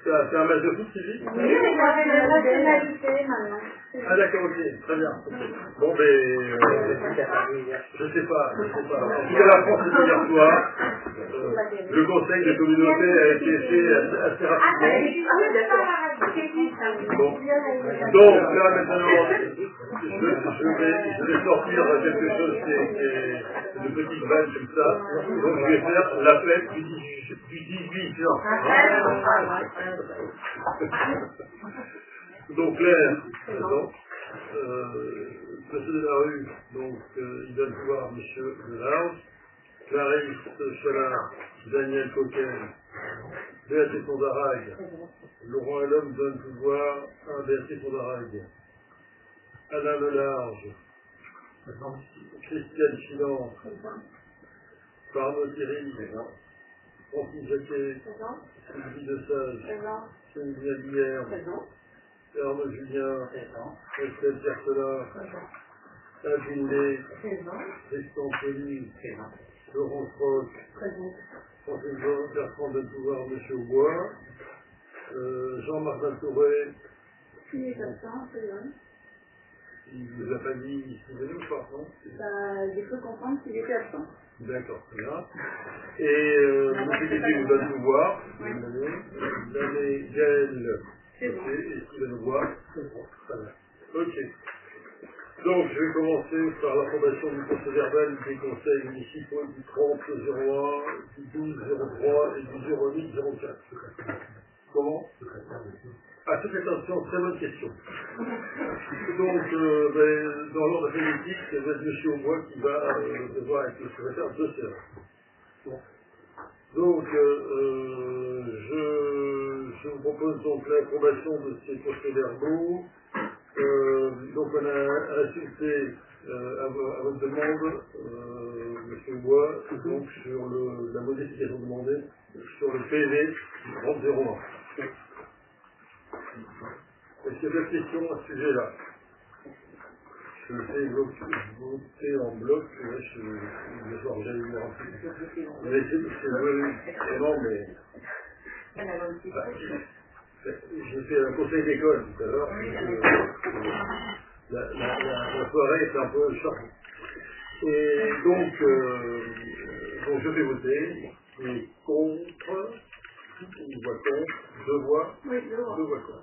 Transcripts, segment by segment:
C'est un match de foot, Sylvie? Oui, mais j'avais la nationalité maintenant. Ah d'accord, ok, très bien. Okay. Bon, ben, je sais pas. En tout cas, la France était hier soir. Le conseil de communauté a été fait assez rapidement. Bon. Donc, là, maintenant, je vais sortir quelque chose qui est de petites balles comme ça. Donc, je vais faire la fête du 18 juin. Donc Claire, présent. Monsieur Delarue, donc il donne pouvoir à Monsieur Delarue. Clarisse Chalard, Daniel Coquin, Béatrice Fondarag. Laurent Elhomme donne pouvoir à Béatrice Fondarag. Alain Lelarge. Christiane Chilan. Arnaud Thierry. Francis Jacquet. Sylvie Desage. Sylvie Aguillère. Arnaud Julien, Estelle Piercelin, Adine Lé, Tristan Poli, Laurent Froc, François Bertrand de Pouvoir, M. Aubois, Jean-Marc Touré. Qui est absent, c'est vrai. Il ne vous a pas dit ici de nous, pardon? J'ai cru comprendre qu'il était absent. D'accord, très bien. Et M. Guédé vous donne pouvoir. L'année Gaëlle. Ok, et qui va nous voir? Ok. Donc, je vais commencer par l'approbation du procès verbal des conseils municipaux du 30-01, du 12-03 et du 08-04. Comment? Ah, secrétaire, très bonne question. Donc, dans l'ordre phonétique, ça va être M. Aubois qui va devoir être le secrétaire de séance. Donc, je vous propose donc l'approbation de ces procès-verbaux. Donc, on a insulté à votre demande, M. Bois, donc sur la modification demandée sur le PV 3001. Est-ce qu'il y a d'autres questions à ce sujet-là? Je fais voter en bloc, là, je vais voir, j'allais vous rappeler. Mais c'est non, mais... J'ai fait un conseil d'école tout à l'heure. La soirée est un peu chargée. Et donc je fais voter. Et contre, une voix contre, deux voix contre.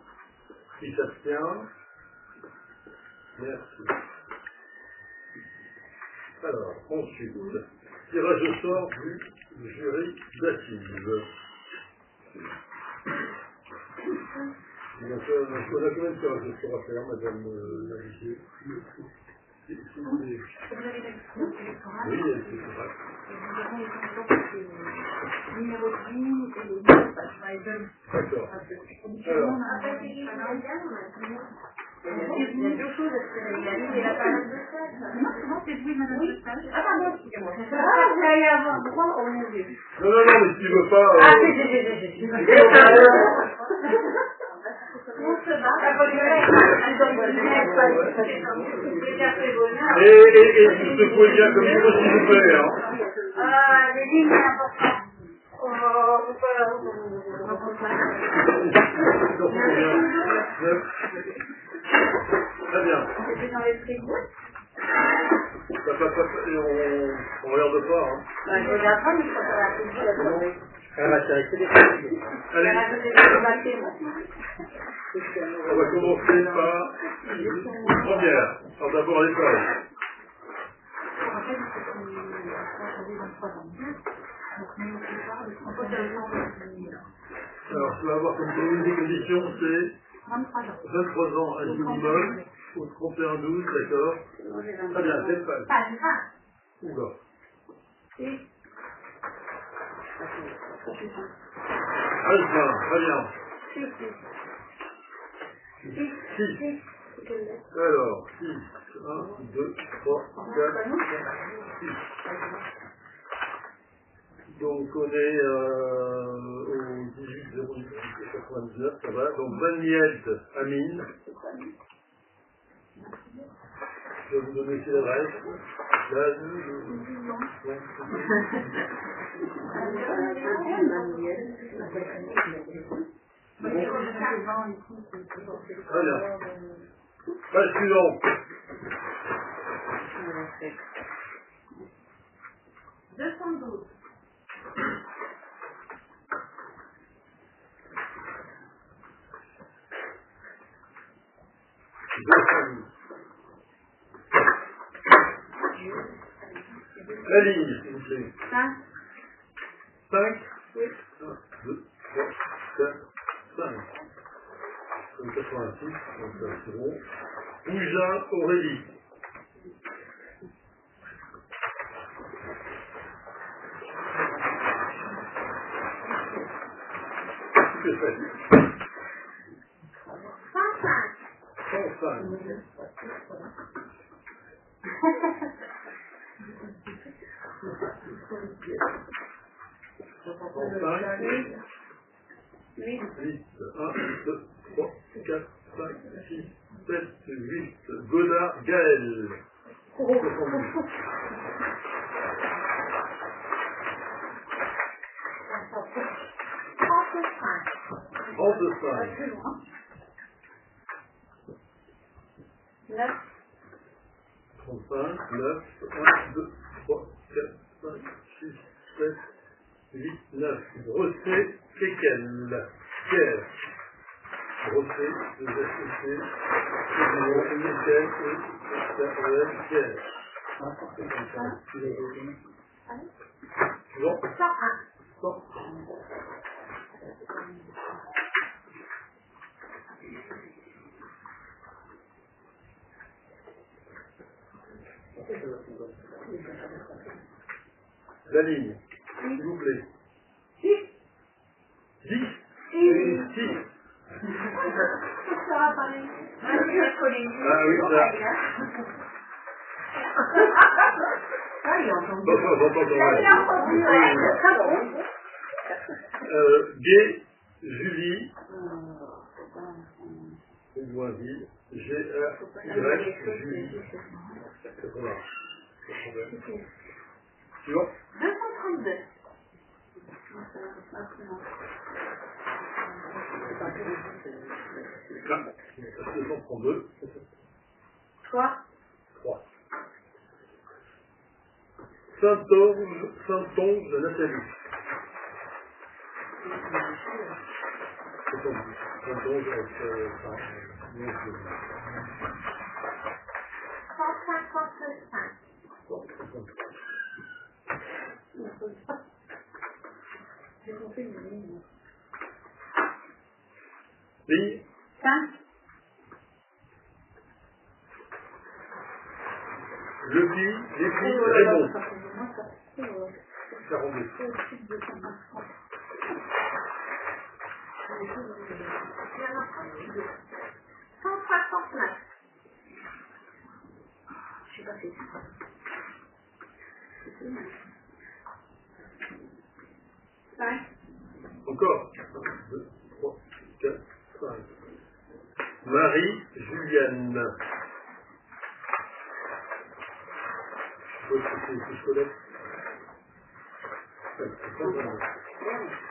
Qui s'abstient? Merci. Alors, ensuite, tirage au sort du jury d'assises. Donc, on a combien de tirages au sort à faire, madame Lavigier? Si vous voulez. Oui, c'est vrai. Numéro 10 et le D'accord. Alors, il y a deux choses à se faire. Il y a la période de stage. Non, c'est vous, madame de stage. Ah, pardon, excusez-moi. Ah, vous allez avoir droit au musée. non, mais si tu veux pas... Ah, si. On se bat. Et tu te fous bien comme il faut, s'il vous plaît. Hein. Les lignes, c'est important. Très bien. C'était dans les frigos. On regarde pas. Hein. Je regarde pas, mais je crois que la frigo, la tombée. Elle va s'arrêter des Elle a rajouté des tomates. On va commencer par une première. Alors d'abord l'école. Alors, tu vas avoir comme condition, c'est 23 ans à minimum, au 31-12, d'accord? Très bien, c'est pas. Oula. Alpha, très bien. 6. Alors, 6. 1, 2, 3, 4, 6. Donc on est au 18-08-99, ça va. Donc Baniette Amine. Je vais vous donner aussi l'adresse. Très bien. Page suivante. 212. La ligne, s'il vous plaît. 5. 5. Oui. 1, 2, 3, 4, 5. 86, donc ça c'est bon. Bougin Aurélie. C'est fait. 105. 105. 105. 8. 8. 1, 2, 3, 4, 5, 6, 7, 8. Godard Gaël. 70. 35. 9. 35, 9, 1, 2, 3, 4, 5, 6, 7, 8, 9. Brosset, Féquel. Pierre. Brosset, le SCC, Michel et Pierre. Bon. 101. La ligne, s'il vous plaît. 10. 10. 6. Ah oui, ça. Gay, Julie, Edouardie, G-R-Y, Julie. Voilà. Suivant. 232. Ah, 232. 3. 3. Saint-Onge de Nathalie. Saint-Onge avec 155. Ligne 5. les filles, Raymond. 42. 169. Je sais pas si c'est 5. Encore. 1, 2, 3, 4, 5. Marie, Julienne. Je sais pas si c'est scolaire.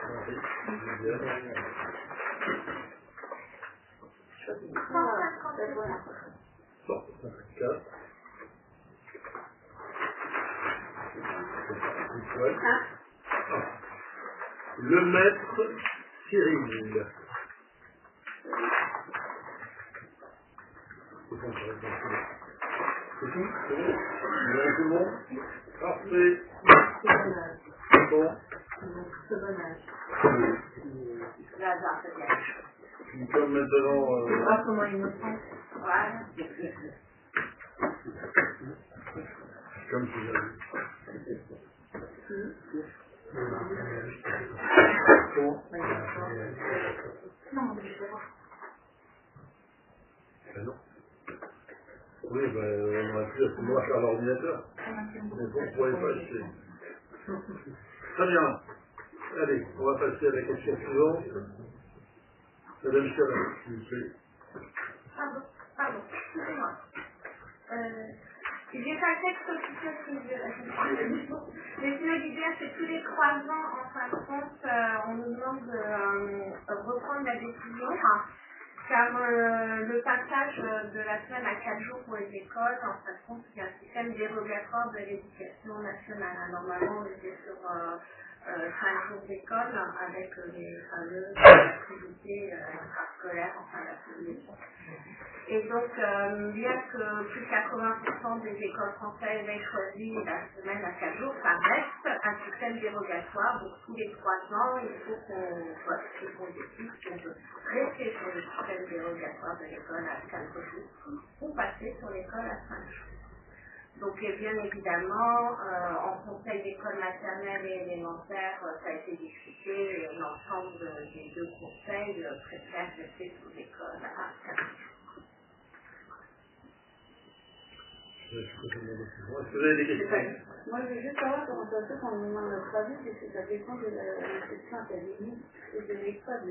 Marie, Julienne. 154. Le maître Cyril. C'est bon, c'est tout? C'est bon? Vous avez tout le monde? Parfait. Bon. Comme maintenant... comment il me prend. Voilà. Comme tu l'as vu. Bon. Non, je vais voir. Ben non. Oui, ben, on aurait pu à ce moment faire l'ordinateur. Mais bon, on ne pourrait pas acheter. Très bien. Allez, on va passer à la question suivante. Madame Chalin, s'il vous plaît. Pardon, excusez-moi. J'ai pas le texte officiel que mais ce que l'idée, c'est que tous les 3 ans, en fin de compte, on nous demande de reprendre de la décision, car le passage de la semaine à 4 jours pour les écoles, en fin de compte, il y a un système dérogatoire de l'éducation nationale. Normalement, on était sur 5 jours d'école avec les fameuses activités extrascolaires en fin d'après-midi. Et donc, bien que plus de 80% des écoles françaises aient choisi la semaine à 4 jours, ça reste un système dérogatoire. Donc, tous les 3 ans, il faut qu'on décide qu'on veut rester sur le système dérogatoire de l'école à 4 jours ou passer sur l'école à 5 jours. Donc, bien évidemment, en conseil d'école maternelle et élémentaire, ça a été discuté. L'ensemble des deux conseils préfèrent rester sur l'école à 4 jours. Est-ce que vous avez des questions? Moi, je veux juste savoir comment ça se fait qu'on nous demande notre avis, puisque ça dépend de l'institution académique et de l'école.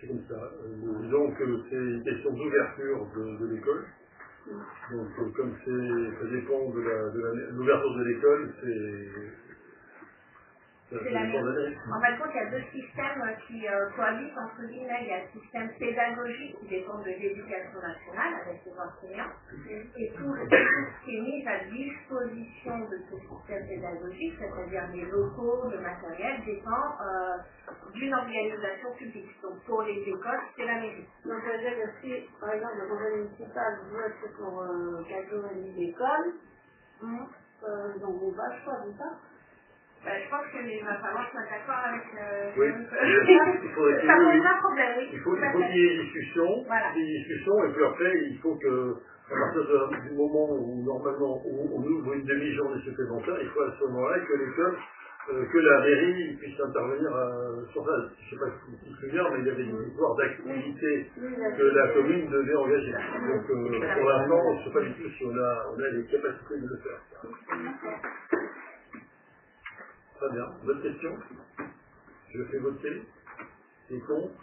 C'est comme ça. Disons que c'est une question d'ouverture de l'école. Donc, comme ça dépend de l'ouverture de l'école, c'est la même. En fin de compte, il y a deux systèmes qui cohabitent entre guillemets. Il y a le système pédagogique qui dépend de l'éducation nationale avec les enseignants. Et tout ce qui est mis à disposition de ce système pédagogique, c'est-à-dire les locaux, le matériel, dépend d'une organisation publique. Donc pour les écoles, c'est la mairie. Donc ça veut dire que si, par exemple, le conseil municipal veut être pour 4 jours et demi d'école, ils n'auront pas le choix de ça. Je pense qu'il va falloir se mettre d'accord avec oui, ça pose un problème, oui. Il faut qu'il y ait des discussions, et puis après, il faut que, à partir du moment où normalement on ouvre une demi-journée supplémentaire, il faut à ce moment-là que l'école, que la mairie puisse intervenir sur ça. Je ne sais pas si tu te souviens, mais il y avait une histoire d'activité que la commune devait engager. Donc pour l'instant, je ne sais pas du tout si on a les capacités de le faire. Très bien. Votre question? Je fais voter. Qui est contre?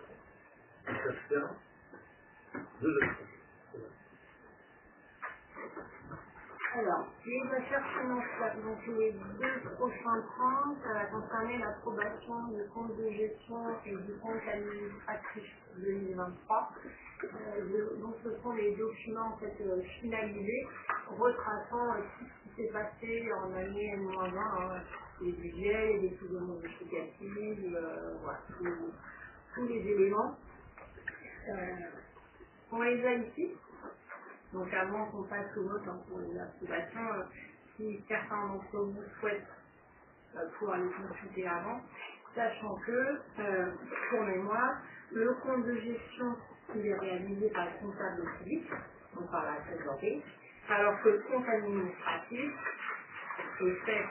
Qui s'abstient? 2 options. Alors, les affaires financières, donc les 2 prochains points, ça va concerner l'approbation du compte de gestion et du compte administratif 2023. Donc ce sont les documents en fait, finalisés, retraçant tout ce qui s'est passé en année N-1, les budgets, les décisions modificatives, voilà, tous les éléments. On les a ici. Donc avant qu'on passe au vote pour les approbations, si certains d'entre vous souhaitent pouvoir les consulter avant, sachant que, pour mémoire, le compte de gestion il est réalisé par le comptable public, donc par la trésorerie, alors que le compte administratif est fait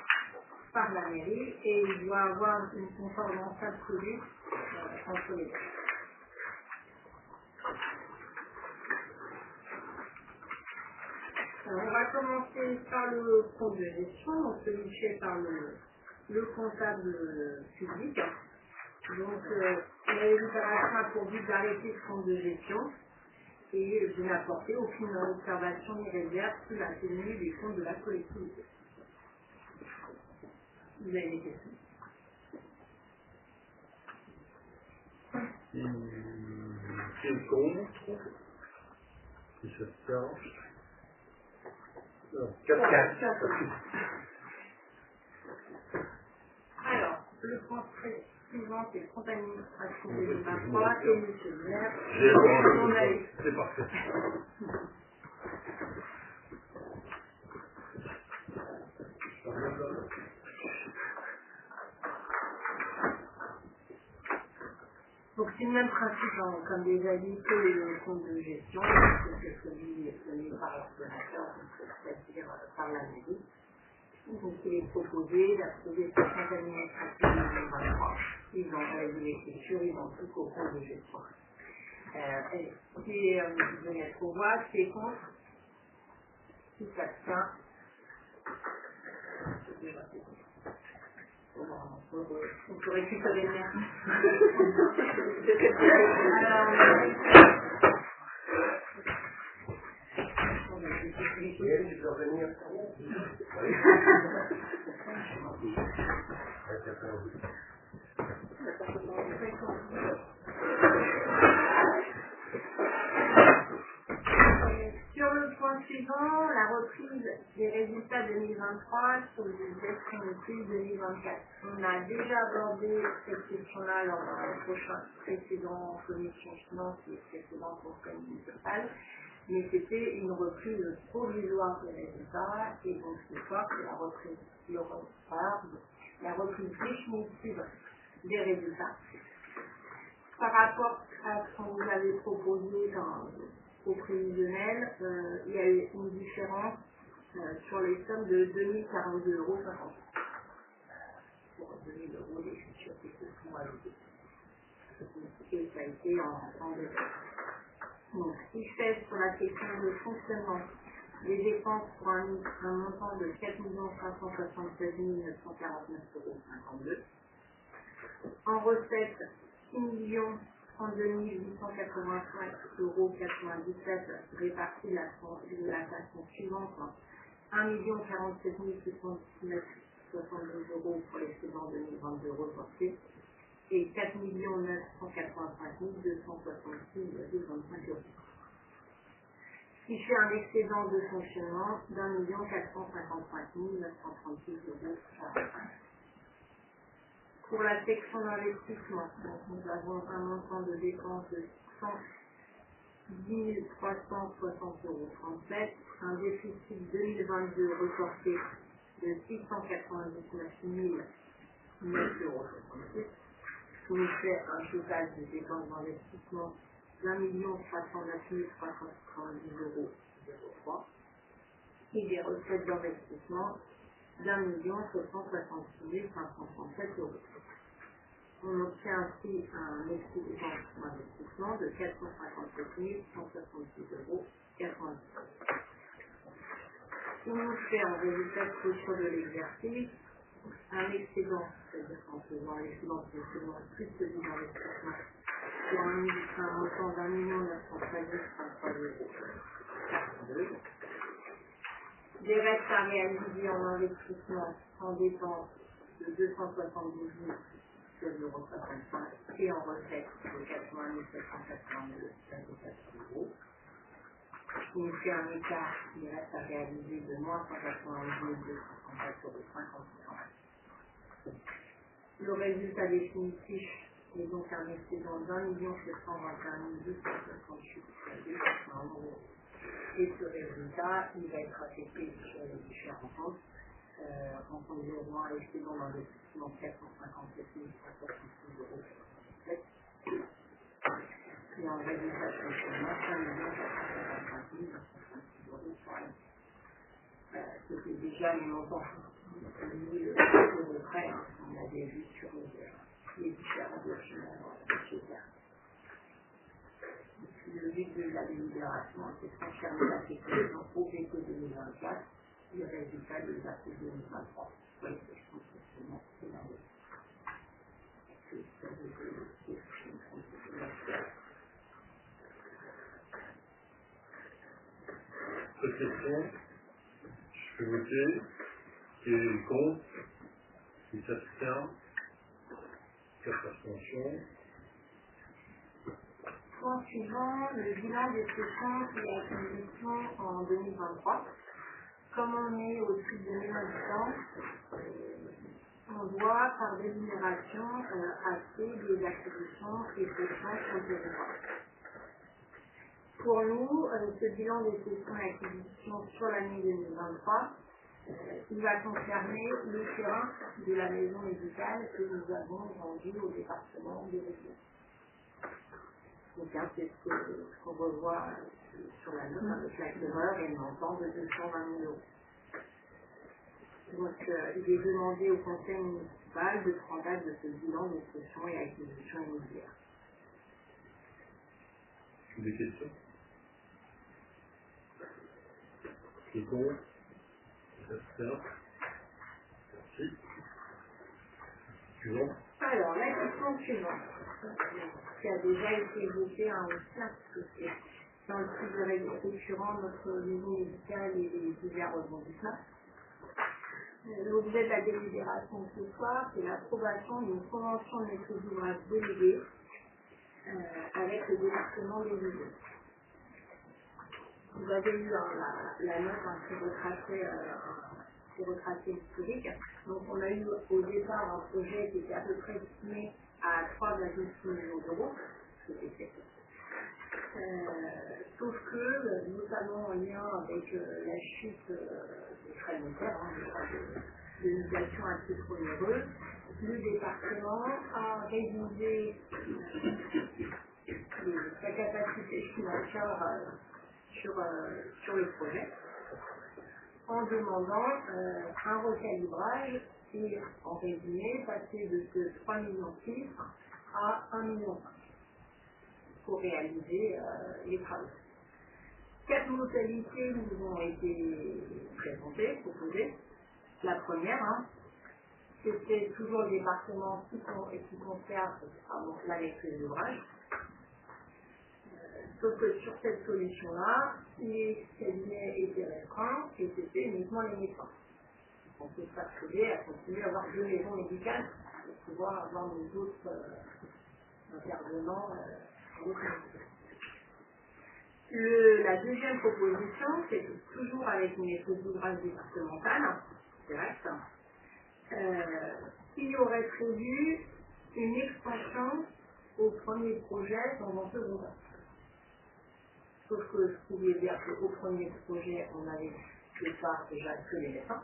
par la mairie et il doit avoir une concordance absolue entre les deux. On va commencer par le compte de gestion, donc celui fait par le comptable public. Donc, les opérations a pour but d'arrêter ce compte de gestion et de n'apporter aucune observation ni réserve sur la tenue des comptes de la collectivité. Vous avez des questions? Qui est contre? Qui s'abstient? 4. Alors, le point suivant, c'est le compte administratif 2023 et M. Blair. C'est parfait. Donc c'est le même principe, comme déjà dit, que le compte de gestion, c'est celui donné par l'ordonnateur, c'est-à-dire par la mairie. Donc il est proposé d'approuver ce compte administratif 2023. Ils ont réalisé l'écriture identique au compte de gestion. Qui est de mettre au voix, qui est contre, qui s'abstient. On peut récupérer le maire. Tu peux revenir. reprise des résultats 2023 sur les gestions plus 2024. On a déjà abordé cette question-là lors d'un précédent commission finance et précédent conseil municipal, mais c'était une reprise provisoire des résultats et donc ce soir c'est la reprise définitive des résultats. Par rapport à ce qu'on vous avait proposé au prévisionnel, il y a eu une différence sur les sommes de 2042,50 € pour 2000 € des futurs qui se sont ajoutés. Et ça a été en décembre. Donc, ce qui fait sur la section de fonctionnement les dépenses pour un montant de 4 576 949,52 €. En recette, 6 32 885,97 € répartis de la façon suivante. 1 047 619,72 € pour l'excédent 2022 reporté et 4 985 266,25 €. Ce qui fait un excédent de fonctionnement d'1 455 936,45 €. Pour la section d'investissement, nous avons un montant de dépenses de 110 360,37 €, un déficit 2022 reporté de 699 009,66 €, ce qui nous fait un total de dépenses d'investissement d'1 309 370,03 € et des recettes d'investissement d'1 766 537 €. On obtient ainsi un excédent d'investissement de 457 166,86 €. Ce qui nous fait en résultat de clôture de l'exercice un excédent, c'est-à-dire qu'en faisant l'excédent de fonctionnement plus celui d'investissement sur un montant d'1 913 €. Des restes à réaliser en investissement en dépenses de 272 16,65 € et en recette de 80 782,4 €. Ce qui nous fait un écart des restes à réaliser de moins 192 234,50 €. Le résultat définitif est donc un excédent d'1 721 868,21 €. Et ce résultat, il va être affecté sur les différents comptes. En compte 01, l'excédent d'investissement 457 166,87 €. Et en résultat de fonctionnement, 5 455 966,40 €. C'était déjà les montants de près qu'on avait vu sur les différents documents budgétaires. Le but de la délibération, c'est de confirmer la sécurité au VP 2024 et le résultat de l'exercice 2023 pour les sections de fonctionnement et d'investissement. Cette question, je peux voter, qui est contre, qui s'abstient, 4 abstentions. Point suivant, le bilan des sessions et acquisitions en 2023. Comme on est au-dessus de 2000 habitants, on doit par délibération acter des acquisitions et sessions sur le territoire. Pour nous, ce bilan des sessions et acquisitions sur l'année 2023, il va concerner le terrain de la maison médicale que nous avons vendu au département de Région. Donc, c'est ce qu'on revoit sur la note avec l'acquéreur et le montant de 220 000 €. Donc, il est demandé au conseil municipal de prendre acte de ce bilan de cession et acquisition immobilière. Des questions? Qui est contre? Qui s'abstient? Merci. Suivant. Alors, la question suivante, qui a déjà été évoquée aussi, parce que c'est dans le type de règles récurrent notre maison médicale et les divers rebondissements. L'objet de la délibération de ce soir, c'est l'approbation d'une convention de maîtrise d'ouvrage déléguée avec le département des Yvelines. vous avez eu la note qui retraçait l'historique. Donc on a eu au départ un projet qui était à peu près estimé à 3,6 millions d'euros. Sauf que, notamment en lien avec la chute des frais bancaires, de l'inflation à titre onéreux, le département a révisé sa capacité financière sur le projet en demandant un recalibrage et, en résumé, passer de ce 3,6 millions à 1,5 million pour réaliser les travaux. 4 modalités nous ont été présentées, proposées. La première, c'était toujours le département qui conserve la maîtrise d'ouvrage. Sauf que sur cette solution-là, les cabinets étaient restreints et c'était uniquement les médecins. On peut se retrouver à continuer à avoir 2 maisons médicales pour pouvoir avoir nos autres intervenants. La deuxième proposition, c'est toujours avec une maîtrise d'ouvrage départementale, directe, il y aurait prévu une extension au premier projet dans un second temps. Sauf que je pouvais dire qu'au premier projet, on avait déjà que les médecins.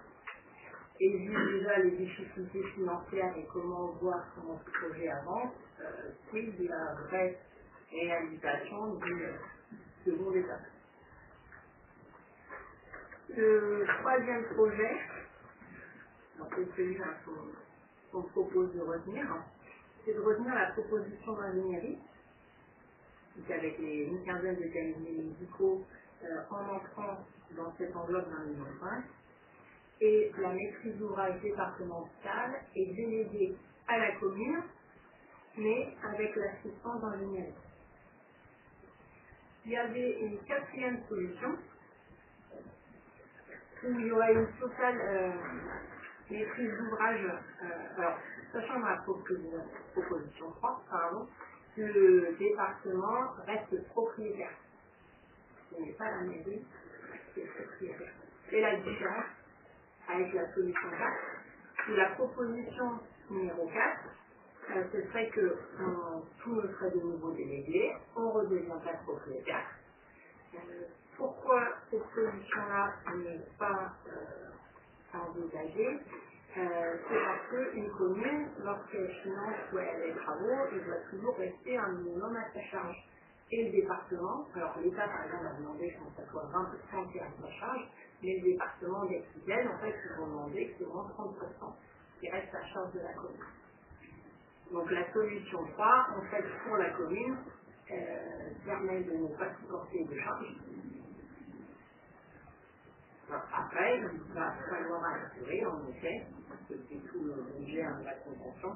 Et vu déjà les difficultés financières et comment ce projet avance, c'est de la vraie réalisation d'une seconde étape. Le troisième projet, c'est celui qu'on propose de retenir, c'est de retenir la proposition d'ingénierie, avec une quinzaine de cabinets médicaux en entrant dans cette enveloppe d'1,5 million. Et la maîtrise d'ouvrage départementale est déléguée à la commune, mais avec l'assistance d'ingénierie. Il y avait une quatrième solution où il y aurait une totale maîtrise d'ouvrage, alors sachant dans la proposition 3, le département reste propriétaire. Ce n'est pas la mairie qui est propriétaire. Et la différence avec la solution 4, où la proposition numéro 4, ce serait que tout ne serait de nouveau délégué, on ne redevient pas propriétaire. Pourquoi cette solution-là n'est pas envisagée? C'est parce qu'une commune, lorsqu'elle finance les travaux, il doit toujours rester un minimum à sa charge. Et le département, alors l'État par exemple a demandé que ça soit 20% qui est à sa charge, mais le département d'Aix-Isère, en fait, ils vont demander que c'est moins 30% qui reste à charge de la commune. Donc la solution 3, en fait, pour la commune, permet de ne pas supporter de charges. Après, il va falloir assurer, en effet, que c'est tout le budget de la convention,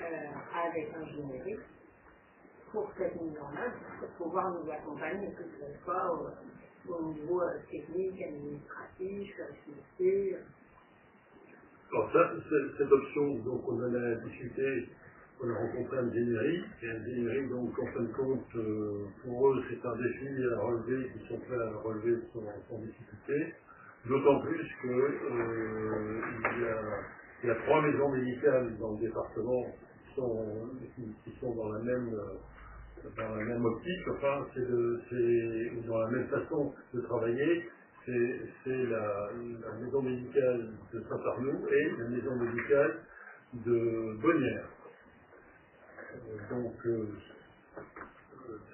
avec ingénierie, pour cette mise en œuvre, pour pouvoir nous accompagner, que ce soit au niveau technique, administratif, financier. Alors ça, cette option, donc on en a discuté, on a rencontré ingénierie, et ingénierie, donc en fin de compte, pour eux, c'est un défi à relever, qu'ils sont prêts à relever sans difficulté. D'autant plus que il y a 3 maisons médicales dans le département qui sont dans la même optique, enfin, c'est dans la même façon de travailler. C'est la maison médicale de Saint-Arnoux et la maison médicale de Bonnières. Donc,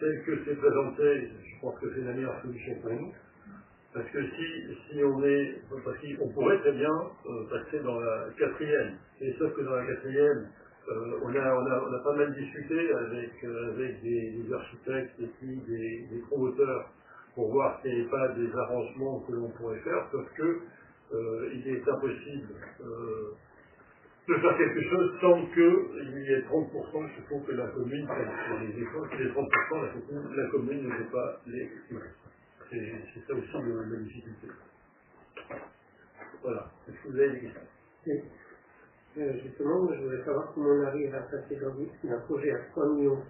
tel que c'est présenté, je pense que c'est la meilleure solution pour nous. Parce que si on pourrait très bien passer dans la 4e. Et sauf que dans la 4e, on a pas mal discuté avec des architectes et puis des promoteurs pour voir s'il n'y avait pas des arrangements que l'on pourrait faire, sauf que il est impossible de faire quelque chose sans qu'il y ait 30%, il faut que la commune, sur les efforts, que les 30%, la commune ne peut pas les exprimer. C'est ça aussi la difficulté. Voilà. Est-ce que vous avez des questions? Justement, je voudrais savoir comment on arrive à passer d'un projet à 3,6 millions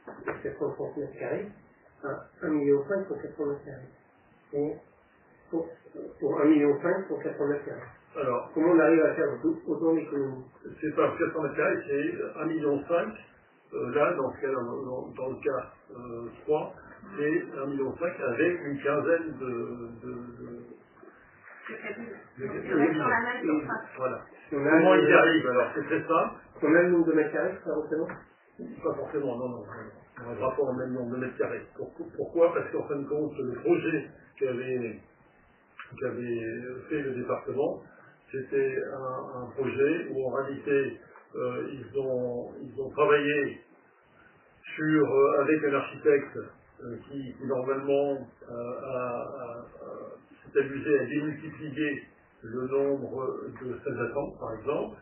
pour 730 mètres carrés à 1,5 million pour 400 mètres carrés. pour 1,5 million pour 400 mètres carrés. Alors, comment on arrive à faire autant d'économies? C'est pas 400 mètres carrés, c'est 1,5 million. Là, dans le cas 3, c'est 1,5 million avec une quinzaine voilà. Comment ils y arrivent? Alors, c'est très simple. Combien de nombre de mètres carrés ça représente? Pas forcément, non. Un rapport au même nombre de mètres carrés. Pourquoi? Parce qu'en fin de compte, le projet qu'avait fait le département, c'était un projet où en réalité ils ont travaillé avec un architecte qui normalement s'est amusé à démultiplier le nombre de salles d'attente, par exemple,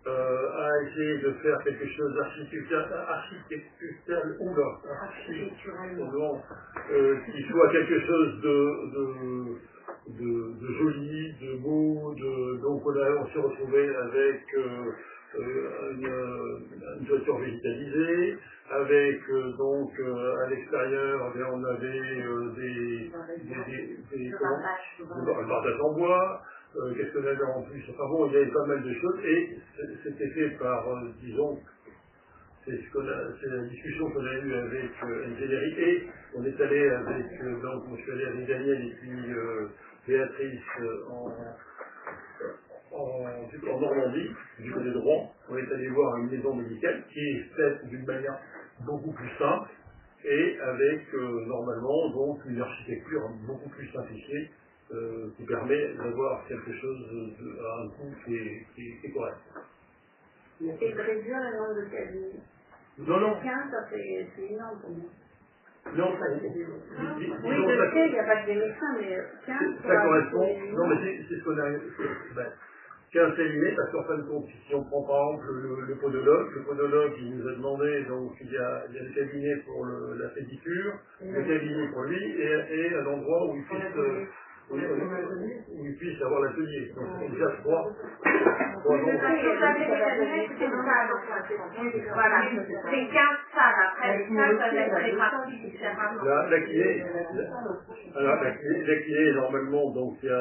a essayé de faire quelque chose architecturalement qui soit quelque chose de joli, de beau, donc on s'est retrouvé avec une toiture végétalisée, avec donc à l'extérieur on avait des bardages en bois. Qu'est-ce qu'on avait en plus? Enfin bon, il y avait pas mal de choses et c'était fait par, disons, c'est la discussion qu'on a eue avec Ingénierie et on est allé avec, donc je suis allé avec Daniel et puis Béatrice en Normandie, du côté de Rouen. On est allé voir une maison médicale qui est faite d'une manière beaucoup plus simple et avec normalement donc une architecture beaucoup plus simplifiée. Qui permet d'avoir quelque chose à un coût qui est correct. Et de réduire le nombre de cabinets. Non. 15, c'est énorme pour moi. Non, oui, je sais, il n'y a pas que des médecins, mais 15, ça correspond. Non, mais c'est ce qu'on a. 15 cabinets, parce qu'en fin de compte, si on prend par exemple le podologue, il nous a demandé, donc il y a le cabinet pour la pédicure, le cabinet pour lui, et un endroit où il puisse avoir l'atelier. Donc c'est déjà trois endroits. Voilà, c'est 15 salles. Après, les salles peuvent être réparties différemment. La kiné, normalement, donc il y a.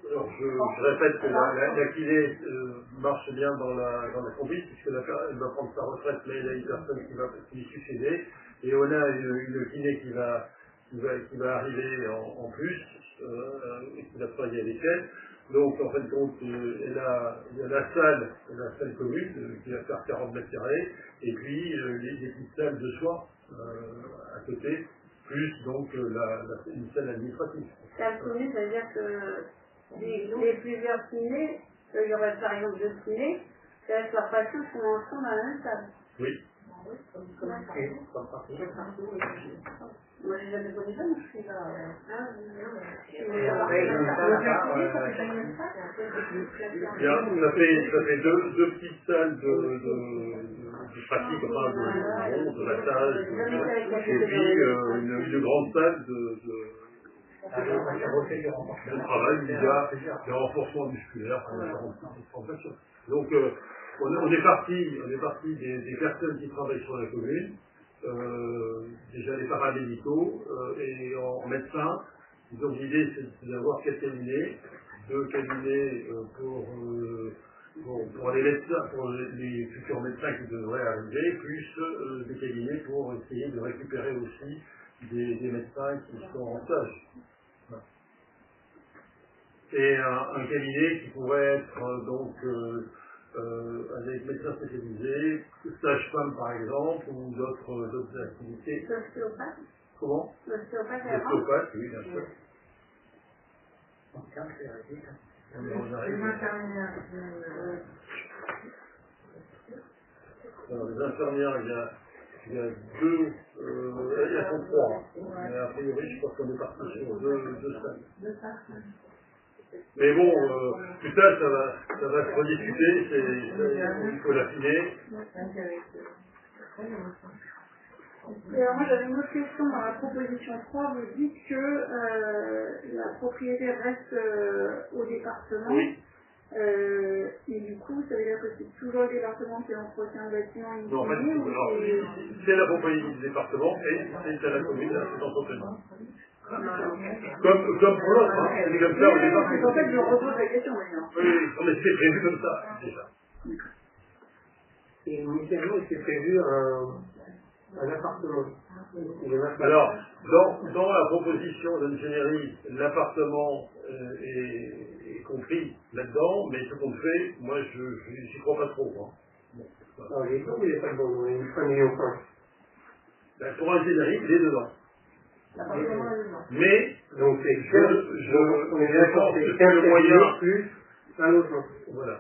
Alors je répète que la kiné marche bien dans la conduite, puisque elle va prendre sa retraite, mais il y a une personne qui va lui succéder. Et on a une kiné qui va arriver en plus, et qui va travailler avec elle. Donc en fin de compte, il y a la salle commune qui va faire 40 mètres carrés, et puis les petites salles de soins à côté, plus donc une salle administrative. Salle commune, ça veut dire que les plusieurs kinés, il y aurait par exemple 2 kinés, leurs patients sont ensemble dans la même salle. Oui. Moi, j'ai jamais connu ça, mais je suis là. Ça fait deux petites salles de pratique, enfin de massage, et puis une grande salle de travail, il y a des renforcements musculaires, donc on est parti des personnes qui travaillent sur la commune, déjà les paramédicaux et en médecin. Donc l'idée c'est d'avoir 4 cabinets, 2 cabinets pour les médecins, pour les futurs médecins qui devraient arriver, plus des cabinets pour essayer de récupérer aussi des médecins qui sont en stage. Et un cabinet qui pourrait être donc avec médecins spécialisés, sage-femme par exemple, ou d'autres activités. L'ostéopathe? Comment? L'ostéopathe, oui, bien sûr. Alors, les infirmières, il y a 2, elles sont 3. Mais a priori, je pense qu'on est parti sur 2 salles. Mais bon, tout ça, ça va se rediscuter, il faut l'affiner. Alors moi j'avais une autre question dans la proposition 3, vous dites que la propriété reste au département. Oui. Et du coup, ça veut dire que c'est toujours le département qui entretient le bâtiment initial. Non, en fait, c'est la propriété du département et c'est à la commune, c'est entreprenant. Comme pour l'autre, hein. C'est comme ça au départ. En fait, je repose la question maintenant. Oui, mais c'était prévu comme ça, déjà. Et initialement, était prévu un appartement. Alors, dans la proposition d'ingénierie, l'appartement est compris là-dedans, mais ce qu'on fait, moi, je n'y crois pas trop. Hein. Bon, voilà. Alors, il est pas, il n'est pas bon, il est 5 millions. Ben, pour l'ingénierie, il est dedans. L'appartement est dedans. Mais, Donc, c'est je on est d'accord, pense que c'est c'est le moyen. plus un logement. Voilà.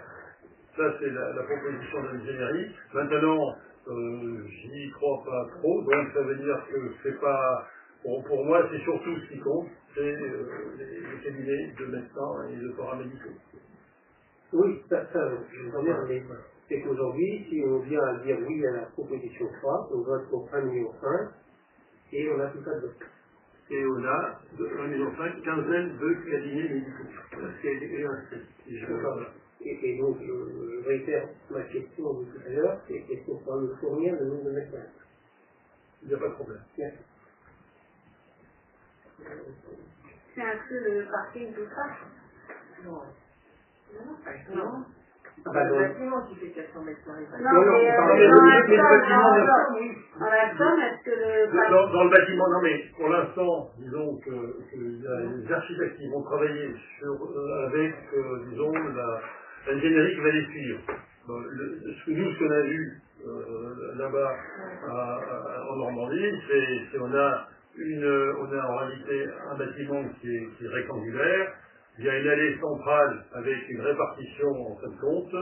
Ça, c'est la proposition d'ingénierie. Maintenant, j'y crois pas trop, donc ça veut dire que c'est pas... Bon, pour moi, c'est surtout ce qui compte, c'est les cabinets de médecins et de paramédicaux. Oui, ça je veux dire, mais c'est qu'aujourd'hui, si on vient à dire oui à la proposition 3, on vote pour 1,5 million et on a tout ça de l'autre. Et on a 1,5 million, quinzaine de cabinets médicaux. Et donc, je réitère ma question de tout à l'heure, c'est est-ce qu'on pourra nous fournir le nombre de médecins? Il n'y a pas de problème. Merci. C'est un peu le parking tout ça. Non. Non. Ah bah Le donc, bâtiment qui fait 400 mètres carrés. Non, mais dans la somme, est-ce que le... Dans le bâtiment, non mais pour l'instant, disons qu'il y a les architectes qui vont travailler avec, disons, l'ingénierie qui va les suivre. Ce qu'on a vu là-bas en Normandie, c'est on a en réalité un bâtiment qui est rectangulaire. Il y a une allée centrale avec une répartition en fin de compte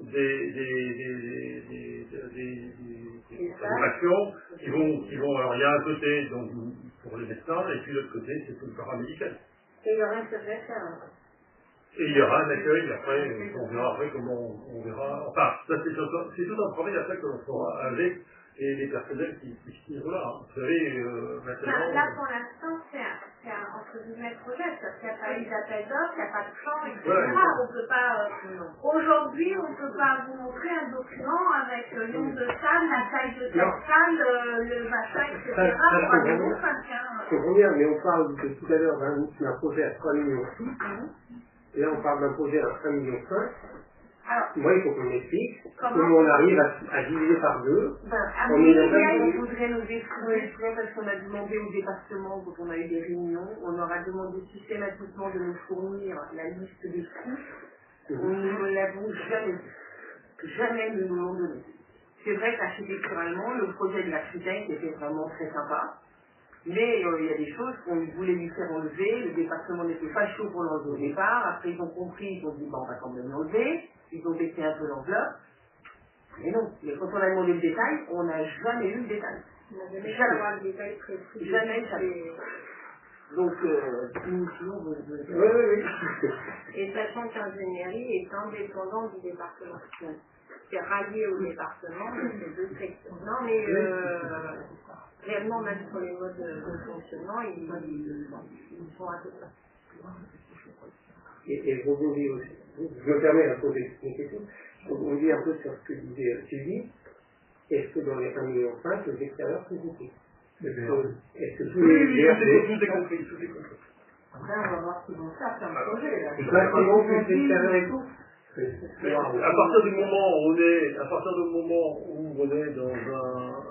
des factions qui vont. Alors il y a un côté donc pour les médecins et puis l'autre côté c'est tout le paramédical. Et il y aura un secrétaire. Et il y aura un accueil après, on verra après comment on verra. Enfin, ça c'est tout un travail après que l'on fera avec les personnels qui sont là. Hein. Vous savez, maintenant. Là pour l'instant c'est un entre guillemets projet, parce qu'il n'y a pas eu d'appel d'offres, il n'y a pas de champ, etc. Ouais. On peut pas. Aujourd'hui on ne peut pas vous montrer un document avec le nombre de salles, la taille de cette salle, le machin, etc. pour un nouveau 5. je comprends bien, mais on parle de tout à l'heure d'un projet à 3 millions. Et là, on parle d'un projet à 1,5 million. Alors, Moi, il faut qu'on m'explique comment on arrive à diviser par deux. On voudrait nous défouler parce qu'on a demandé au département, quand on a eu des réunions, on leur a demandé systématiquement de nous fournir la liste des coûts. On ne nous l'avons jamais dit. Jamais nous l'ont donné. C'est vrai qu'architecturalement, le projet de l'architecte était vraiment très sympa. Mais il y a des choses qu'on voulait lui faire enlever, le département n'était pas chaud pour l'enlever au départ, après ils ont compris, ils ont dit on va quand même l'enlever, ils ont baissé un peu l'enveloppe, mais non, mais quand on a demandé le détail, on n'a jamais eu le détail. on n'a jamais avoir le détail précis. Jamais. Donc, nous, Oui. Et sachant qu'ingénierie est indépendant du département. C'est rallié au département, mais c'est deux sections. Non, mais réellement, même sur les modes de fonctionnement, ils sont à peu près. Et je rebondis aussi. Je me permets de poser une question. Je rebondis un peu sur ce que disait Sylvie. Est-ce que dans les 1,5 million, les extérieurs sont compris? Est-ce que tous les tout est compris. après on va voir ce qu'ils vont faire, c'est un projet là. bâtiments plus extérieurs et tout? Mais à partir du moment où on est dans un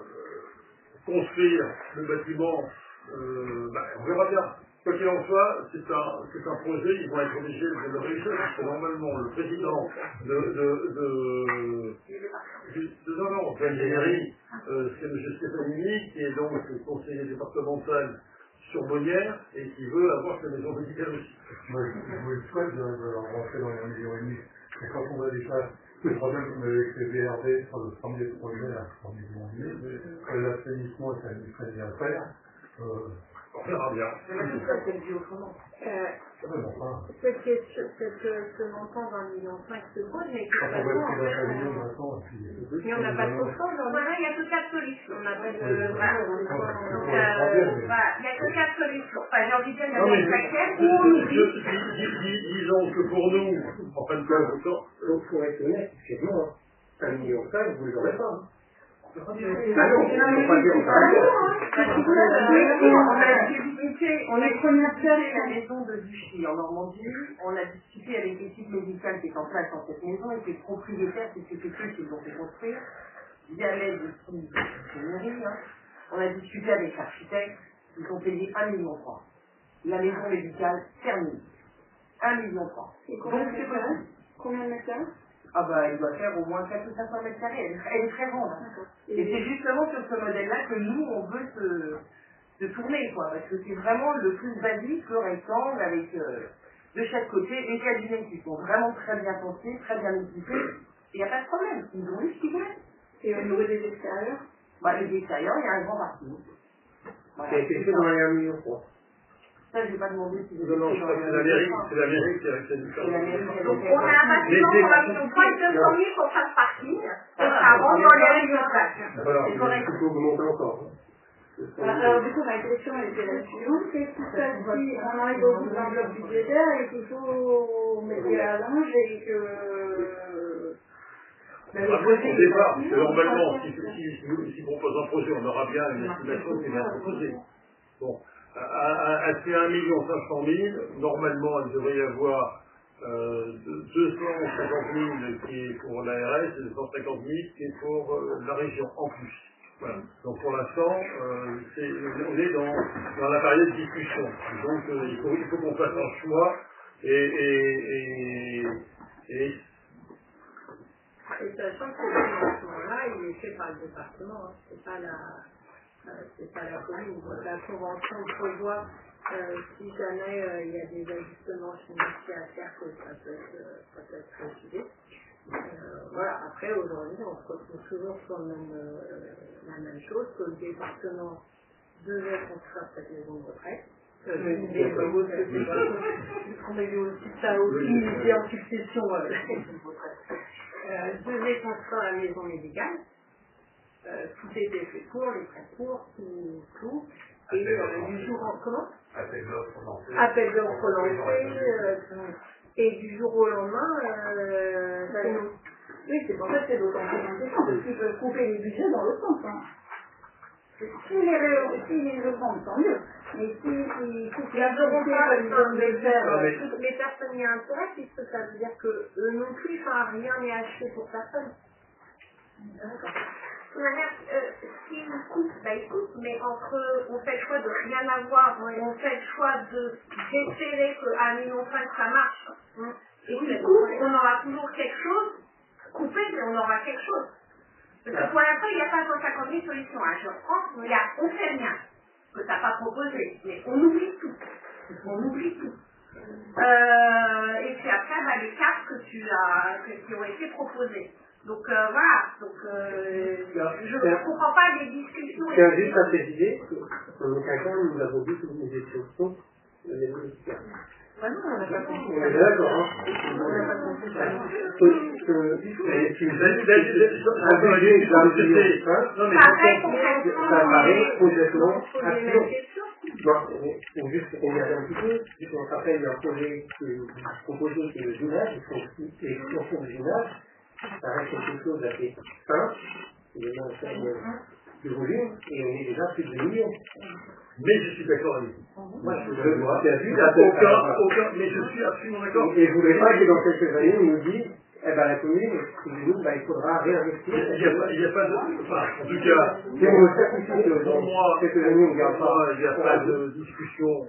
construire le bâtiment, on verra bien. Quoi qu'il en soit, c'est un projet, ils vont être obligés de le réussir, parce que normalement le président de l'ingénierie, c'est M. Stefanini, qui est donc conseiller départemental sur Bonnières et qui veut avoir sa maison médicale aussi. Moi, je vous le souhaite de rentrer dans les 1,5 million. Et quand on a déjà le problème qu'on avait avec les VRD sur le premier projet à 3,5 millions, l'assainissement est un très bien faire. On verra bien. C'est le dit autrement. Cette question, ce montant d'1,5 million se pose, mais Quand on va être dans 1 million maintenant, et puis... mais on n'a pas trop de choix. Voilà, il n'y a que 4 solutions. On n'a pas de... il n'y a que 4 solutions. Enfin, j'ai envie de dire, il y a très clair. Ou on nous dit... Disons que pour nous, en fin de compte, donc pour être honnête, effectivement, 1,5 million, vous ne l'aurez pas. Ah non, on pas dire on est première visité la maison de Vichy en Normandie. On a discuté avec l'équipe médicale qui est en place dans cette maison et qui est propriétaire, c'est eux qui l'ont fait construire, via l'aide aussi de mairie. On a discuté avec l'architecte, ils ont payé 1,3 million. La maison médicale terminée. 1,3 million. Et combien de mètres carrés? Combien de mètres carrés? Ah bah, il doit faire au moins 400 ou 500 mètres carrés. Elle est très grande. Et c'est justement sur ce modèle-là que nous, on veut se tourner, quoi. Parce que c'est vraiment le plus basique, le rectangle, avec de chaque côté les cabinets qui sont vraiment très bien pensés, très bien équipés. Et il n'y a pas de problème. Ils ont eu ce qu'ils voulaient. Et au niveau des extérieurs? Bah, les extérieurs, il y a un grand parking. Voilà. Et c'est fait dans les 1,3 million. Ça, je n'ai pas demandé si non, non, je crois que c'est la mairie qui a fait du C'est la mairie qui a Donc, on a un bâtiment pour la maison 200 000 pour faire parking, et ça rentre dans les règles de place. C'est correct. Il faut augmenter encore. Alors, du coup, ma question était la suivante. Qu'est-ce qui se passe si on arrive au bout de l'enveloppe budgétaire et qu'il faut mettre à l'allonge et que... Au départ, parce que normalement, si on propose un projet, on aura bien une estimation qui va être proposée. Bon. À ces 1,5 million, normalement, il devrait y avoir 250 000 qui est pour l'ARS et 250 000 qui est pour la région en plus. Voilà. Donc pour l'instant, on est dans la période de discussion. Donc il faut qu'on fasse un choix et sachant que le financement-là, il est fait par le département, c'est pas la commune. Donc la convention prévoit, si jamais il y a des ajustements financiers à faire, que ça peut être refusé. Voilà, après aujourd'hui, on se retrouve toujours sur la même chose, que le département devait construire cette maison de retraite. On a eu aussi ça aussi, il était en succession la maison de retraite. Devait construire la maison médicale. Tout était fait pour, les frais courts, tout. Et du jour au comment appel d'offres lancé, et du jour au lendemain, oui, c'est pour ça que c'est d'autant plus intéressant, parce qu'ils peuvent couper les budgets dans l'autre sens. S'ils les augmentent, tant mieux. Mais s'ils coupent les budgets comme ils veulent faire, toutes les personnes y ont intérêt, puisque ça veut dire que eux non plus, rien n'est acheté pour personne. D'accord. De toute manière, s'ils coupent, ils coupent, mais entre on fait le choix de rien avoir, on fait le choix d'espérer qu'à 1,5 million ça marche, et qu'ils coupent, on aura toujours quelque chose, coupé, mais on aura quelque chose. Parce que pour l'instant, il n'y a pas 150 000 solutions. Je reprends, on fait rien, que tu n'as pas proposé, mais on oublie tout. On oublie tout. Et puis après, les cartes qui ont été proposées. Donc voilà, je ne comprends pas les discussions. Je tiens juste à préciser qu'en aucun cas nous avons dit que nous étions contre la maison médicale. Non, on n'a pas compris. On est d'accord, hein. On n'a pas compris ça. Ça paraît complètement absurde. Il faut juste regarder un petit peu, puisqu'on se rappelle d'un projet proposé qui est le Junage, et l'extension du Junage, ça reste quelque chose d'assez simple, évidemment en termes de volume, et on est déjà plus de 2 millions. Mais je suis d'accord avec vous. Moi, je vois. Mais je suis absolument d'accord. Et je ne voulais pas que dans quelques années, on nous dise, la commune, il faudra réinvestir. Il n'y a pas de... Enfin, en tout cas, si on veut certifier pour moi, quelques années, on ne garde pas. Il n'y a pas de discussion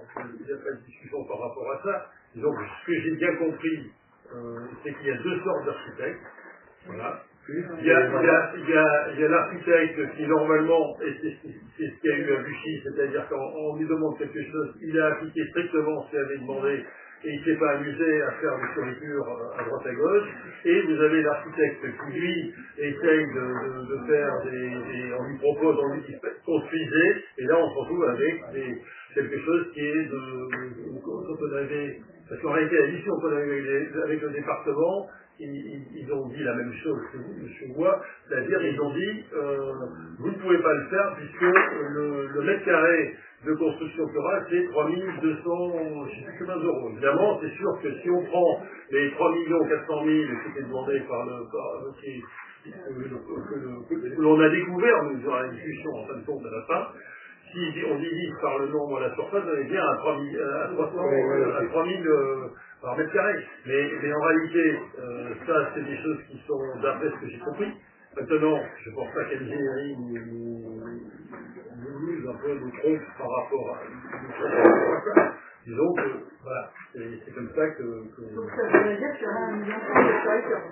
par rapport à ça. Donc, ce que j'ai bien compris, c'est qu'il y a deux sortes d'architectes. Voilà. Il y a l'architecte qui normalement, et c'est ce qu'il y a eu à Vichy, c'est-à-dire qu'on lui demande quelque chose, il a appliqué strictement ce qu'il avait demandé et il ne s'est pas amusé à faire des fioritures à droite à gauche. Et vous avez l'architecte qui lui essaye de faire on lui propose, on lui dit construisez, et là on se retrouve avec quelque chose qui est quand on avait, parce qu'en réalité à l'issue on avait avec le département, ils ont dit la même chose que vous, M. Bois, c'est-à-dire ils ont dit vous ne pouvez pas le faire puisque le mètre carré de construction plurale c'est 3 200, je ne sais plus combien d'euros. Évidemment, c'est sûr que si on prend les 3 400 000 qui étaient demandés que l'on a découvert, nous aurons une discussion en fin de compte à la fin. Si on divise par le nombre de la surface, on est bien à 3000 par mètre carré. Mais en réalité, ça, c'est des choses qui sont, d'après ce que j'ai compris. Maintenant, je ne pense pas qu'Algérie nous use un peu, nous trompe par rapport à... Disons que, voilà, c'est comme ça que... Donc ça veut dire qu'il y aura un million de territoire.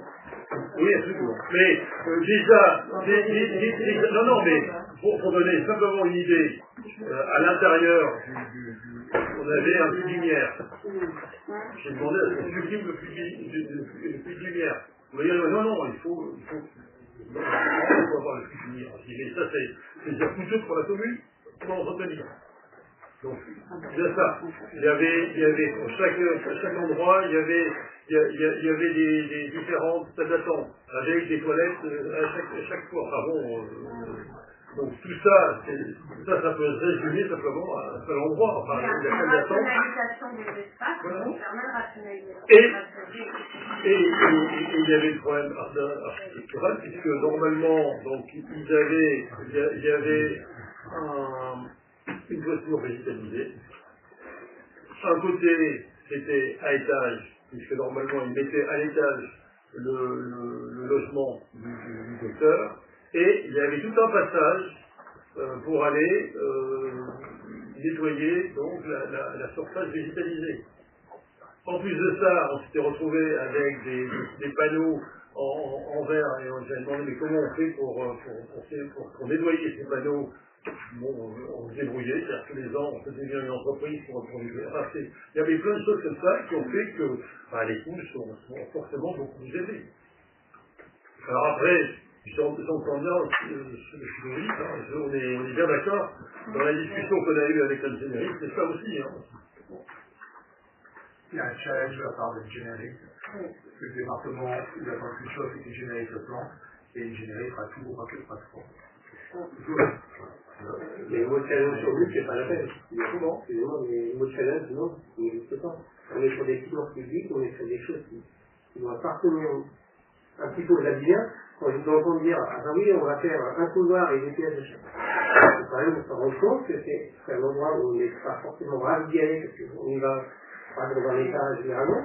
Oui, absolument. Mais déjà, non, mais pour donner simplement une idée, à l'intérieur on avait un puits de lumière. J'ai demandé à ce qu'on supprime le puits de lumière. Vous voyez, non, il faut avoir le puits de lumière. J'ai dit, mais ça, c'est déjà coûteux pour la commune, pour l'entretenir. Donc, c'est ça. Il y avait pour chaque endroit, il y avait des différentes salles d'attente, avec des toilettes à chaque fois. Enfin bon, donc tout ça, ça peut se résumer simplement à un seul endroit. Enfin, il y a une rationalisation des espaces, voilà. qui permet de rationaliser. Et il y avait le problème architectural, puisque normalement, donc, il y avait une toiture végétalisée. Un côté, c'était à étage, puisque normalement, ils mettaient à l'étage le logement du docteur, et il y avait tout un passage pour aller nettoyer donc la surface végétalisée. En plus de ça, on s'était retrouvé avec des panneaux en verre, et on s'est demandé mais comment on fait pour nettoyer ces panneaux. Bon, on se débrouillait, c'est-à-dire que les ans, on faisait bien une entreprise pour nettoyer. Enfin, il y avait plein de choses comme ça qui ont fait que les coûts sont forcément beaucoup plus élevés. Alors après, j'entends bien ce que vous dites, on est bien d'accord. Dans la discussion qu'on a eue avec l'ingénierie, c'est ça aussi. Il y a un challenge de la part de l'ingénierie. Le département, il attend qu'une chose, c'est qu'il génère le plan, et l'ingénierie fera tout pour pas que fasse quoi. Les mots challenge sur lui, c'est pas la peine. Comment? Excusez-moi, mais les mots challenge, non, il n'existe pas. On est sur des finances publiques, on est sur des choses qui doivent appartenir un petit peu aux habitants. Quand je vous entends dire, ah ben oui, on va faire un couloir et des pièces de chaque. Il faut quand même se rendre compte que c'est un endroit où on n'est pas forcément ravi d'y aller, parce qu'on y va pas dans un étage généralement.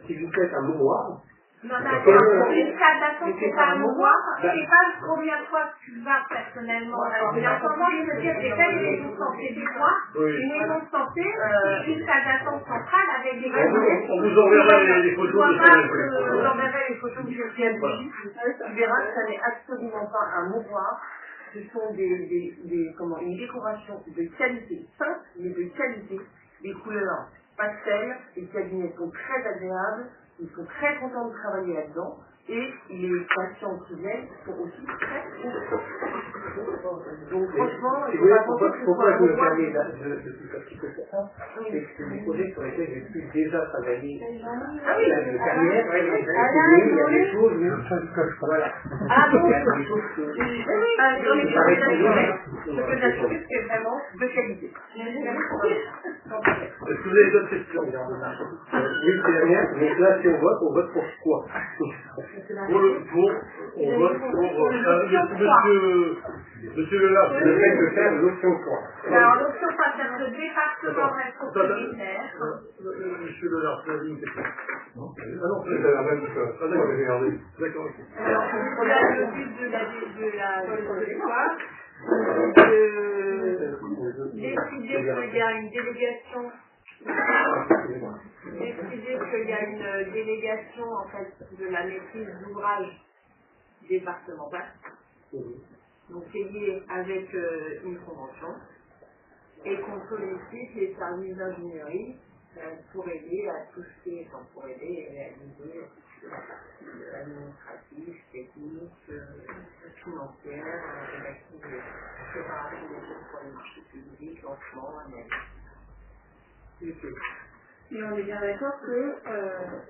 Si vous faites un mouroir, non, d'accord. Une salle d'attente, c'est pas un mouroir. Je sais pas combien de fois tu vas personnellement. Il y a comment je veux dire, j'ai fait une maison de santé des fois. Une maison de santé, une salle d'attente centrale avec des cabinets. On vous enverra les photos de ça. Je vous enverrai les photos que j'ai fait. Tu verras que ça n'est absolument pas un mouroir. Ce sont une décoration de qualité, simple, mais de qualité, des couleurs pastel. Les cabinets sont très agréables. Ils sont très contents de travailler là-dedans et les patients qui viennent sont aussi très contents. Donc franchement, il faut pas penser que ce soit un pourquoi je me mouroir. permets de tout un petit peu sur ça, c'est que c'est des projets sur lesquels j'ai pu déjà travailler la carrière, il y a des choses, voilà. Ah bon? Il y a des choses que... Je peux t'assurer que c'est vraiment de qualité. Est-ce que vous avez d'autres questions? Oui, c'est rien, mais là, si on vote pour quoi? On vote pour Monsieur Lelard. Le fait de faire l'option 3. Alors, l'option 3, c'est le département responsabilitaire. Monsieur Lelard, c'est la ligne question. Ah non, C'est la même chose. Ah d'accord. D'accord. Alors, le but de la victoire, décider qu'il y a une délégation. Décider qu'il y a une délégation en fait de la maîtrise d'ouvrage départementale. Donc c'est lié avec une convention et qu'on sollicite les services d'ingénierie pour aider à tout ce qui est, pour aider à réaliser administratif, technique, financière, rédaction de préparation des choses pour les marchés publics, lancement, analyse. Mais on est bien d'accord que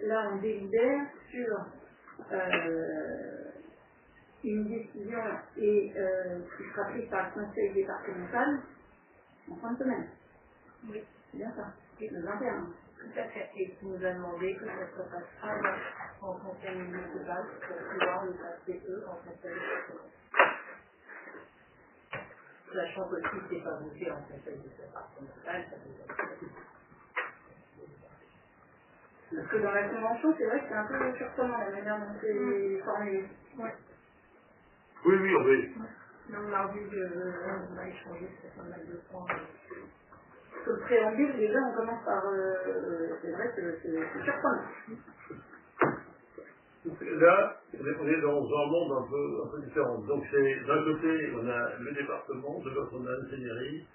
là on délibère sur une décision qui sera prise par le conseil départemental en fin de semaine. Oui. C'est bien ça. Le 21. Tout à fait. Et qui nous a demandé que ça se passe avant en conseil municipal pour pouvoir le passer eux en conseil municipal. Sachant que si c'est pas voté en conseil départemental, ça peut être. Parce que dans la convention, c'est vrai que c'est un peu surprenant la manière dont c'est formulé. Ouais. Oui, oui, on est. Donc on a vu qu'on a échangé sur pas mal de points. Sur le préambule, déjà, on commence par... c'est vrai que c'est surprenant. Là, on est dans un monde un peu différent. Donc, c'est d'un côté, on a le département, de l'autre, on a l'ingénierie,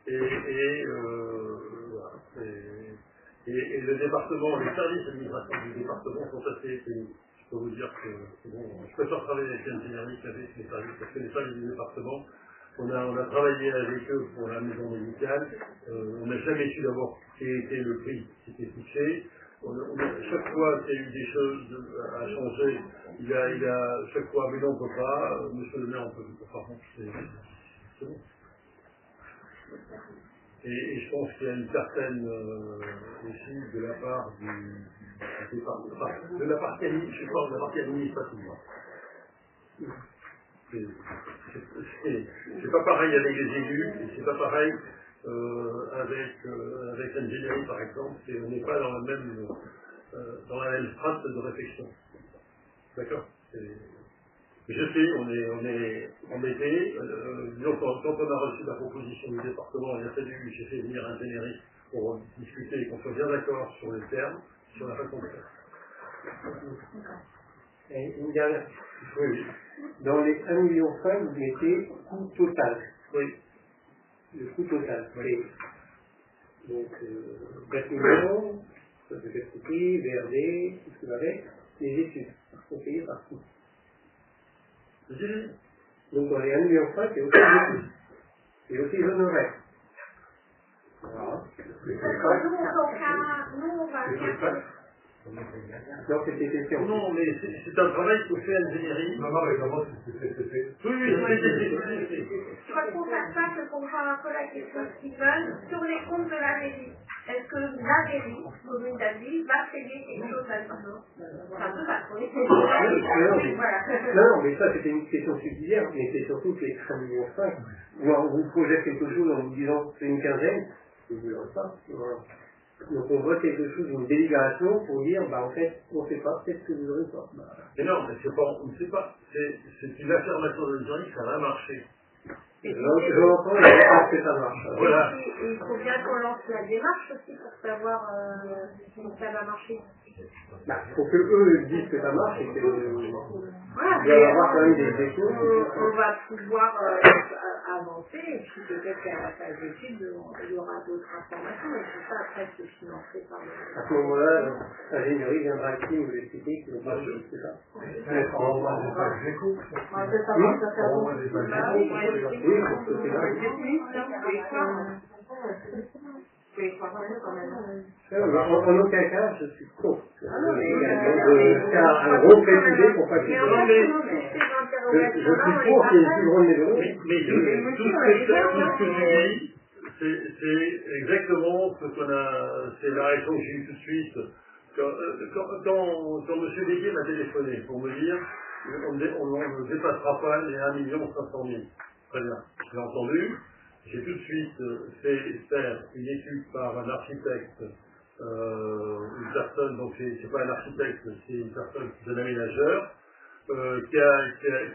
et le département, les services administratifs du département sont assez pénibles. Je peux vous dire que bon, je préfère travailler avec l'ingénierie qu'avec les services, parce que les services du département, on a travaillé avec eux pour la maison médicale, on n'a jamais su d'abord quel était le prix qui était fixé. Chaque fois qu'il y a eu des choses à changer, il a chaque fois, mais non, on ne peut pas, monsieur le maire, on peut pas. Par contre, c'est bon. Et je pense qu'il y a une certaine aussi de la part du département, de la partie administrative, je pense, de la partie administrative. C'est pas pareil avec les élus, et c'est pas pareil avec l'ingénierie par exemple, on n'est pas dans la même strate de réflexion. D'accord. Je sais, on est embêté. Disons, quand on a reçu la proposition du département, il a fallu, j'ai fait venir l'ingénierie pour discuter et qu'on soit bien d'accord sur les termes, sur la façon de faire. Et une dernière. Oui. Dans les 1,5 million, vous mettez coût total. Oui. Le coût total. Oui. Donc, bâtiment, ça peut être prix, VRD, tout ce que vous avez, les études sont payées par coût. Donc, dans les 1,5 million, c'est aussi les études. Et aussi les honoraires. Voilà. Nous, on va faire. Donc, c'était question. Non, mais c'est un travail que fait l'ingénierie. Non, mais comment c'est fait? Oui, c'est. Je crois qu'on fasse ça, c'est pour voir un peu la question Steven sur les comptes de la mairie. Est-ce que la mairie, commune d'Avis, va payer quelque chose là-dedans? C'est un peu ça. Non, mais ça c'était une question subsidiaire, mais c'est surtout que les 1,5 million, ou vous projetez quelque chose en vous disant c'est une quinzaine, vous ne direz pas. Voilà. Donc on voit quelque chose, une délibération pour dire, en fait, on ne sait pas, peut-être que vous n'aurez pas. Mais non, mais on ne sait pas. C'est une affirmation de l'ingénierie que ça va marcher. Je l'entends, je pense que ça marche. Voilà. Et il faut bien qu'on lance la démarche aussi pour savoir si ça va marcher. Il faut que eux disent que ça marche et que Voilà, il va y avoir quand même des choses. On va pouvoir avancer et puis peut-être qu'à la phase d'études, il y aura d'autres informations et tout ça après c'est financé par le... À ce moment-là, l'ingénierie viendra ici nous expliquer qu'ils n'ont pas de choses, c'est ça. Mais on va des pages d'écho. Oui, parce que c'est là. En aucun cas, je suis contre. De faire un gros préjugé pour pas qu'il y ait je suis pour qu'il y ait une plus grande développement. Mais tout ce que tu dis, c'est exactement ce qu'on a, c'est la réaction que j'ai eue tout de suite. Quand M. Béguet m'a téléphoné pour me dire on ne dépassera pas les 1 500 000. Très bien, je l'ai entendu. J'ai tout de suite fait faire une étude par un architecte, une personne, donc c'est pas un architecte, c'est une personne, c'est un aménageur,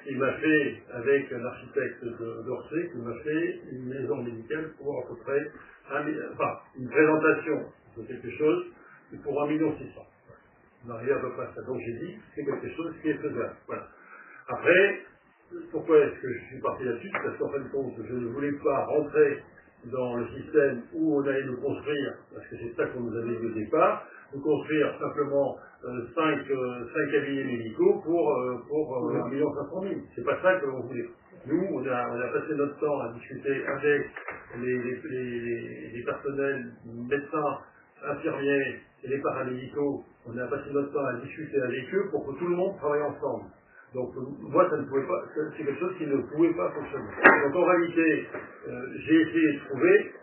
qui m'a fait, avec un architecte d'Orsay, qui m'a fait une maison médicale pour à peu près une présentation de quelque chose pour 1,6 million. On arrive à peu près à ça. Donc j'ai dit, c'est quelque chose qui est faisable. Voilà. Après, pourquoi est-ce que je suis parti là-dessus? Parce qu'en fin de compte, je ne voulais pas rentrer dans le système où on allait nous construire, parce que c'est ça qu'on nous avait dit au départ, nous construire simplement 5 cabinets médicaux pour 1,5 million. C'est pas ça que l'on voulait. Nous, on a passé notre temps à discuter avec les personnels, médecins, infirmiers et les paramédicaux. On a passé notre temps à discuter avec eux pour que tout le monde travaille ensemble. Donc moi, ça ne pouvait pas, c'est quelque chose qui ne pouvait pas fonctionner. Donc en réalité, j'ai essayé de trouver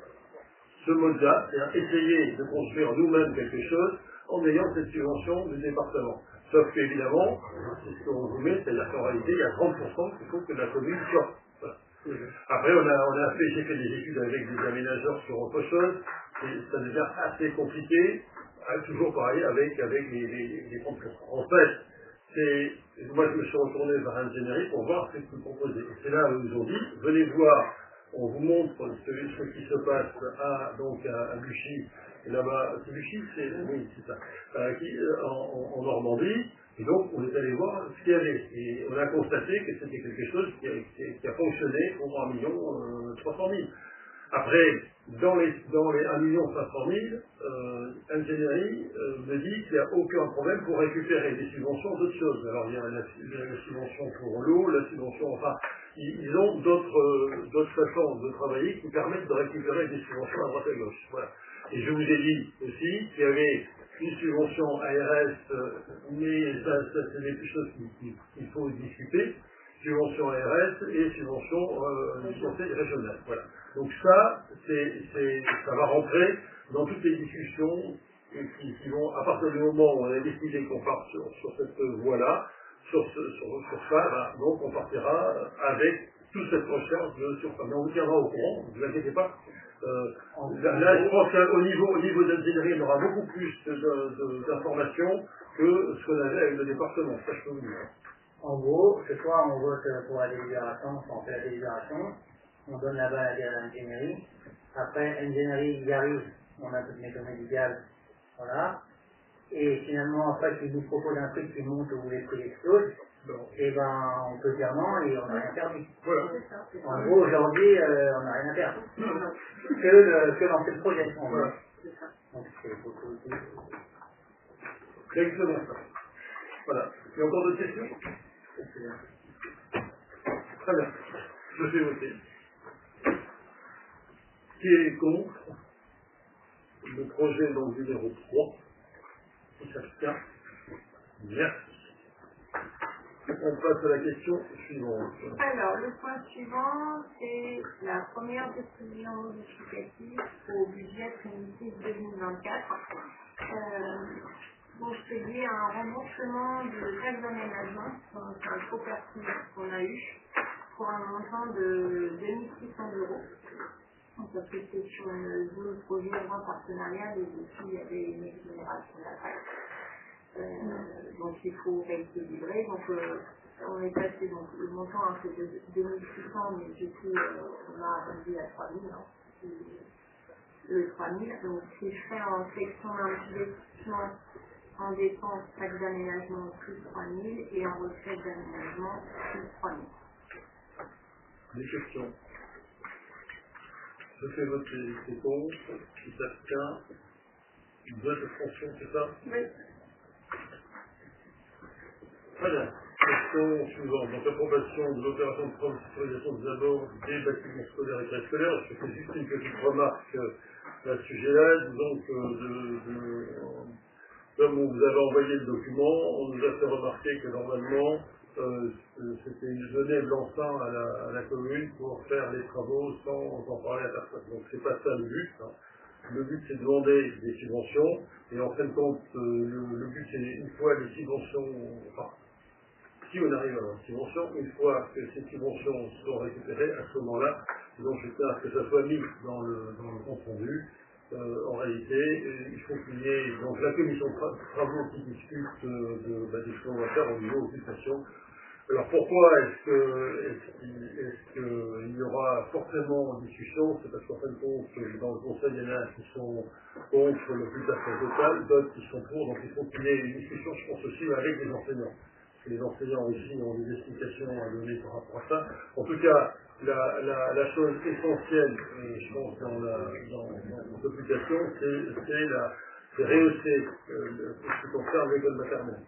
ce mode-là, c'est-à-dire essayer de construire nous-mêmes quelque chose en ayant cette subvention du département. Sauf qu'évidemment, c'est ce qu'on vous met, c'est-à-dire qu'en réalité, il y a 30% qu'il faut que la commune sorte. Voilà. Après, j'ai fait des études avec des aménageurs sur autre chose, et ça devient assez compliqué, toujours pareil avec les 30%. En fait, moi je me suis retourné vers l'ingénierie pour voir ce qu'ils proposaient. Et c'est là où ils ont dit, venez voir, on vous montre ce qui se passe à Buchy, et là-bas, c'est Buchy, oui, c'est ça, en Normandie. Et donc, on est allé voir ce qu'il y avait. Et on a constaté que c'était quelque chose qui a fonctionné pour 1 300 000. Après, dans les 1 500 000, ingénierie me dit qu'il n'y a aucun problème pour récupérer des subventions d'autres choses. Alors, il y a la subvention pour l'eau, la subvention, enfin, ils ont d'autres façons de travailler qui permettent de récupérer des subventions à droite à gauche. Voilà. Et je vous ai dit aussi qu'il y avait une subvention ARS, mais ça c'est des choses qu'il faut discuter, subvention ARS et subvention du conseil régional. Voilà. Donc ça va rentrer dans toutes les discussions qui vont, à partir du moment où on a décidé qu'on part sur cette voie-là, sur ça, donc on partira avec toute cette recherche de surface. Mais on vous tiendra au courant, ne vous inquiétez pas. Là, je pense qu'au niveau d'ingénierie, on aura beaucoup plus d'informations que ce qu'on avait avec le département. Ça, je peux vous dire. En gros, ce soir, on vote pour la délibération, on fait la délibération, on donne la balle à l'ingénierie. Après, ingénierie, il arrive, on a toutes les méthodes médicales, voilà. Et finalement, après, s'il nous propose un truc qui monte où les prix explosent, et ben, on peut dire non et on n'a rien perdu. Voilà. En gros, aujourd'hui, on n'a rien à perdre. Que lancer le projet. Voilà. Donc, c'est beaucoup plus. C'est exactement ça. Voilà. Il y a encore d'autres questions? Très bien. Je fais voter. Qui est contre le projet donc numéro 3? Qui s'abstient? Merci. On passe à la question suivante. Alors, le point suivant, c'est la première décision modificative au budget primitif 2024. Donc, c'est lié à un remboursement de taxes d'aménagement, c'est un trop pertinent qu'on a eu, pour un montant de 2600 €. Donc, parce que c'est sur une zone projet en partenariat, et dessus, il y avait une exonération de la taxe. Donc, il faut rééquilibrer. Donc, on est passé, donc, le montant hein, c'est de 2600, mais du coup, on a arrondi à 3000. Hein, le 3000. Donc, si je fais en section d'investissement en dépenses, taxe d'aménagement plus 3000 et en recette d'aménagement plus 3000. Des questions? Je fais voter, c'est contre, qui s'abstient, 2 abstentions, c'est ça? Oui. Très bien. Question suivante. Donc, approbation de l'opération de sécurisation des abords des bâtiments scolaires et préscolaires. Je fais juste une petite remarque à ce sujet-là. Disons que comme on vous avait envoyé le document, on nous a fait remarquer que normalement, c'était une donnée blanc-seing à la commune pour faire les travaux sans en parler à personne. Donc c'est pas ça le but. Hein. Le but c'est de demander des subventions et en fin de compte, le but c'est une fois les subventions, enfin, si on arrive à avoir une subvention, une fois que ces subventions sont récupérées, à ce moment-là, donc je tiens à ce que ça soit mis dans le compte rendu. En réalité, il faut qu'il y ait donc la commission de travaux qui discute de ce qu'on va faire au niveau occupation. Alors pourquoi est-ce qu'il y aura forcément discussion? C'est parce qu'en fin de compte, dans le conseil, il y en a qui sont contre l'occupation totale, d'autres qui sont pour, donc il faut qu'il y ait une discussion, je pense aussi, avec les enseignants. Parce que les enseignants aussi ont des explications à donner par rapport à ça. En tout cas, la chose essentielle, je pense, dans l'occupation, c'est rehausser ce qui concerne l'école maternelle.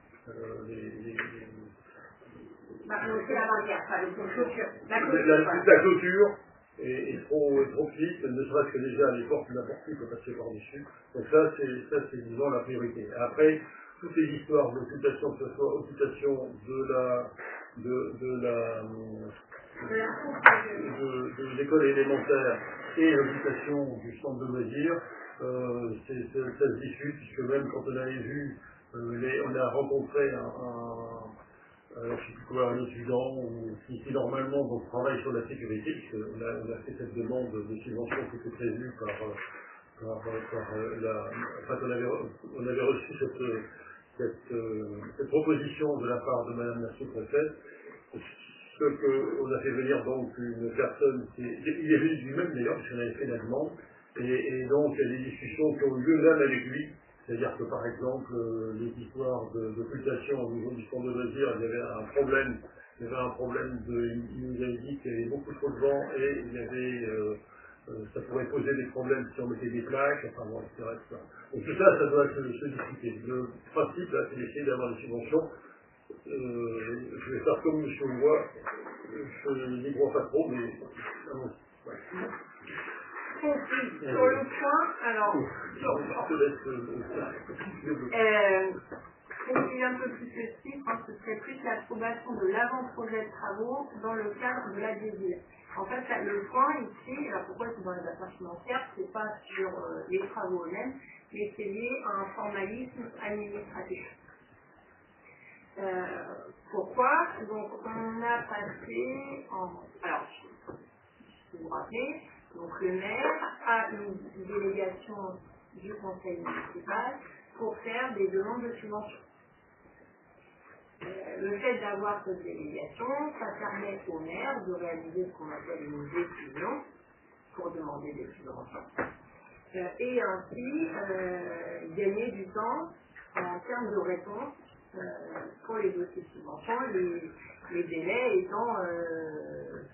C'est la barrière, pas le clôture. La clôture est trop petite, ne serait-ce que déjà les portes, n'importe qui peut passer par-dessus. Donc ça, c'est disons la priorité. Après, toutes les histoires d'occupation, que ce soit occupation de l'école élémentaire et l'occupation du centre de loisirs, ça se discute, puisque même quand on avait vu On a rencontré je sais plus quoi, un étudiant qui normalement donc, travaille sur la sécurité, puisqu'on a fait cette demande de subvention qui était prévue on avait reçu cette proposition de la part de Madame la sous-préfète. Ce qu'on a fait venir donc une personne il est venu lui-même d'ailleurs, puisqu'on avait fait la demande, et donc il y a des discussions qui ont eu lieu même avec lui. C'est-à-dire que par exemple, les histoires d'occultation au niveau du centre de loisirs, il y avait un problème. Il nous avait dit qu'il y avait beaucoup trop de vent et il y avait, ça pourrait poser des problèmes si on mettait des plaques, enfin bon, etc. Donc tout ça, ça doit se discuter. Le principe, là, c'est d'essayer d'avoir des subventions. Je vais faire comme monsieur le voit, je n'y crois pas trop, mais ouais. Sur le point, alors, pour qu'il y ait un peu plus de chiffres, ce serait plus l'approbation de l'avant-projet de travaux dans le cadre de la DSIL. En fait, le point ici, alors pourquoi c'est dans les affaires financières, c'est pas sur les travaux eux-mêmes, mais c'est lié à un formalisme administratif. Pourquoi? Donc, on a passé alors, si vous vous rappelez, donc le maire a une délégation du conseil municipal pour faire des demandes de subventions. Le fait d'avoir cette délégation, ça permet au maire de réaliser ce qu'on appelle une décision pour demander des subventions. Et ainsi gagner du temps en termes de réponse pour les dossiers de subvention, les délais étant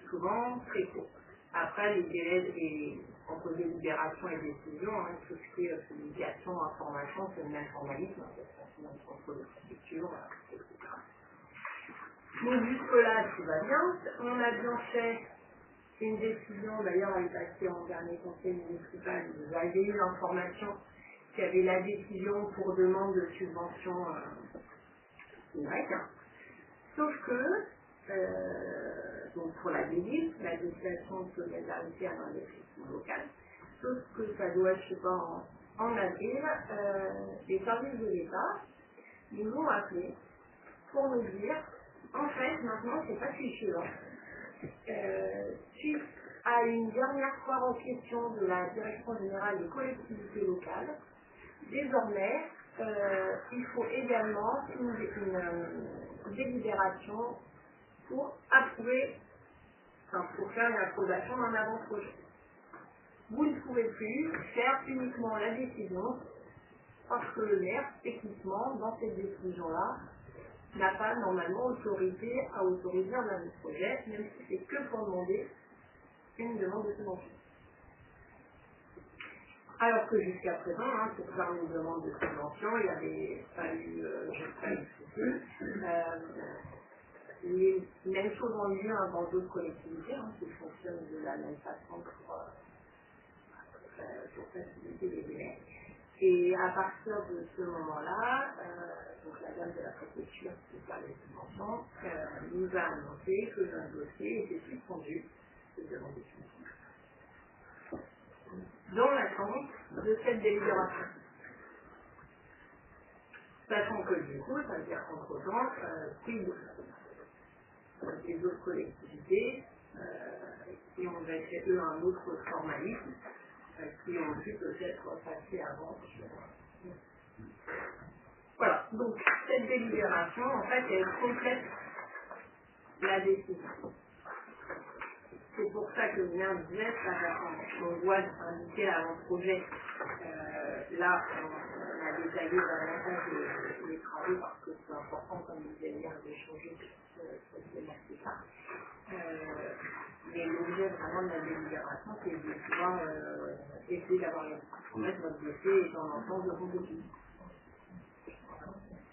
souvent très courts. Après, les délais entre délibération et décision, tout ce qui est publication, information, c'est le même formalisme, c'est contre les préfectures, etc. Donc jusque-là, tout va bien. On a bien fait une décision, d'ailleurs elle est passée en dernier conseil municipal, vous avez eu l'information qu'il y avait la décision pour demande de subvention Y. Sauf que, donc pour la DELIS, la destination de solidarité à l'investissement local, sauf que ça doit, je sais pas, en avril, les services de l'État nous ont appelés pour nous dire, en fait, maintenant, c'est pas suffisant. Suite à une dernière fois en question de la Direction générale des collectivités locales, désormais, il faut également une délibération pour approuver, pour faire une approbation d'un avant-projet. Vous ne pouvez plus faire uniquement la décision parce que le maire, techniquement, dans cette décision-là, n'a pas normalement autorité à autoriser un avant-projet, même si c'est que pour demander une demande de subvention. Alors que jusqu'à présent, pour faire une demande de subvention, il n'y avait pas eu de souci. Les mêmes choses ont eu lieu dans d'autres collectivités qui fonctionnent de la même façon pour faciliter les délais. Et à partir de ce moment-là, donc la dame de la préfecture qui fait les subventions nous a annoncé que notre dossier était suspendu de demande de subvention. Dans l'attente de cette délibération. Sachant que du coup, ça veut dire qu'entre-temps, les autres collectivités qui ont fait eux un autre formalisme, qui ont pu peut-être passer avant. Voilà, donc cette délibération, en fait, elle complète la décision. C'est pour ça que bien disait, on doit indiquer à l'avant-projet. Là, on a détaillé davantage les travaux parce que c'est important, comme vous allez dire, d'échanger sur cette thématique-là. Mais l'objet vraiment de la délibération, c'est de pouvoir essayer d'avoir votre dossier et en ensemble de revenus.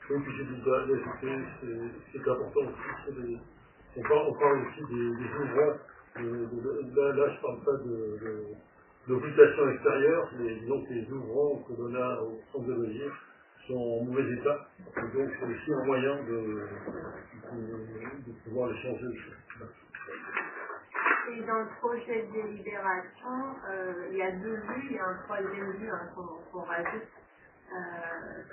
Oui, puis j'ai dit d'ajouter, c'est important aussi, on parle aussi des ouvrages. Là, je ne parle pas d'occultation extérieure, mais disons que les ouvrants que l'on a au centre de loisirs sont en mauvais état. Et donc, c'est aussi un moyen de pouvoir les changer. Et dans le projet de délibération, il y a deux vues, il y a un troisième vue qu'on rajoute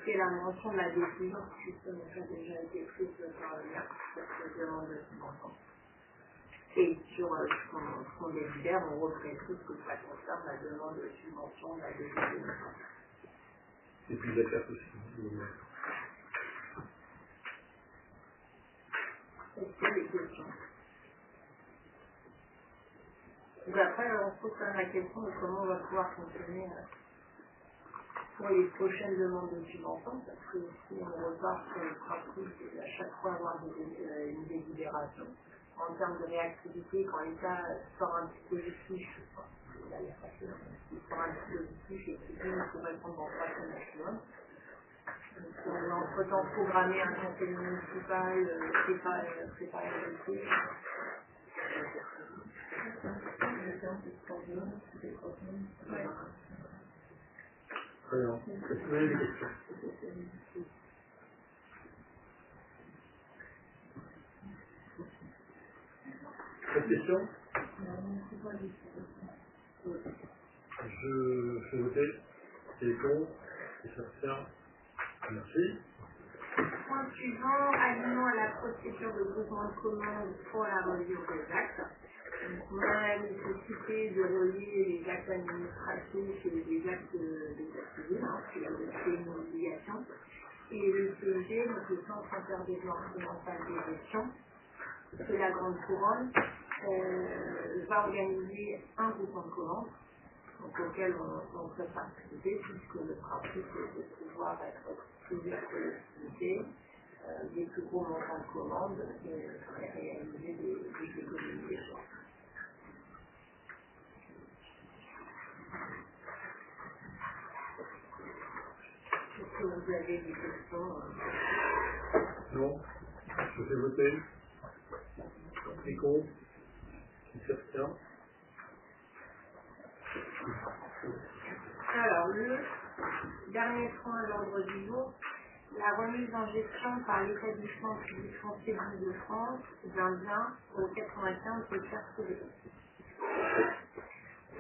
c'est la mention de la décision qui a déjà été prise par le maire sur cette demande de subvention. Et sur ce qu'on délibère, on reprécise que ça concerne la demande de subvention de la décision. Et puis la carte aussi. Est-ce qu'il y a des questions? Donc après, on se pose quand même la question de comment on va pouvoir fonctionner pour les prochaines demandes de subvention, parce que si on repart sur le principe d'à chaque fois avoir une délibération, en termes de réactivité, quand l'État sort un dispositif, il sort un dispositif et qui dit qu'il faut répondre dans 3 semaines maximum. Donc on a entre-temps programmé un conseil municipal, préparer le dossier. Très bien. Est-ce que vous avez des questions? Pas de questions? Je fais voter. Qui est contre? Qui s'abstient? Merci. Point suivant, alliant à la procédure de groupement de commandes pour la reliure des actes. Donc, on a la nécessité de relier les actes administratifs et les actes d'état civil, c'est une obligation. Et le CEG, donc le Centre interdépartemental de gestion, c'est la Grande Couronne, va organiser un groupement de commandes auquel on peut participer, puisque le principe est de pouvoir être plusieurs collectivités, des plus gros montants de commandes et réaliser des économies d'échange. Est-ce que vous avez des questions? Non. Je fais voter. Qui est contre? Qui s'abstient? Alors, le dernier point à l'ordre du jour, la remise en gestion par l'établissement public français d'Île-de-France d'un bien au 95 de Cercelet.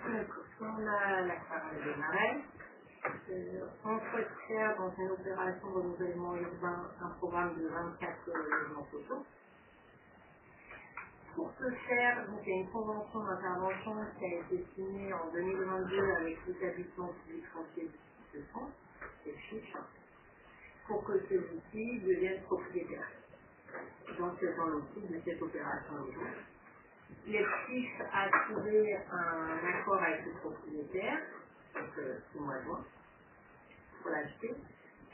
Donc, on a la carrière des Marais. On souhaite faire dans une opération de renouvellement urbain un programme de 24 logements sociaux. Pour ce faire, donc, il y a une convention d'intervention qui a été signée en 2022 avec l'établissement public foncier de France, le FIF, pour que celui-ci devienne propriétaire. Donc, c'est dans l'optique de cette opération logement. Le FIF a trouvé un accord avec le propriétaire, donc au mois de juin, pour l'acheter.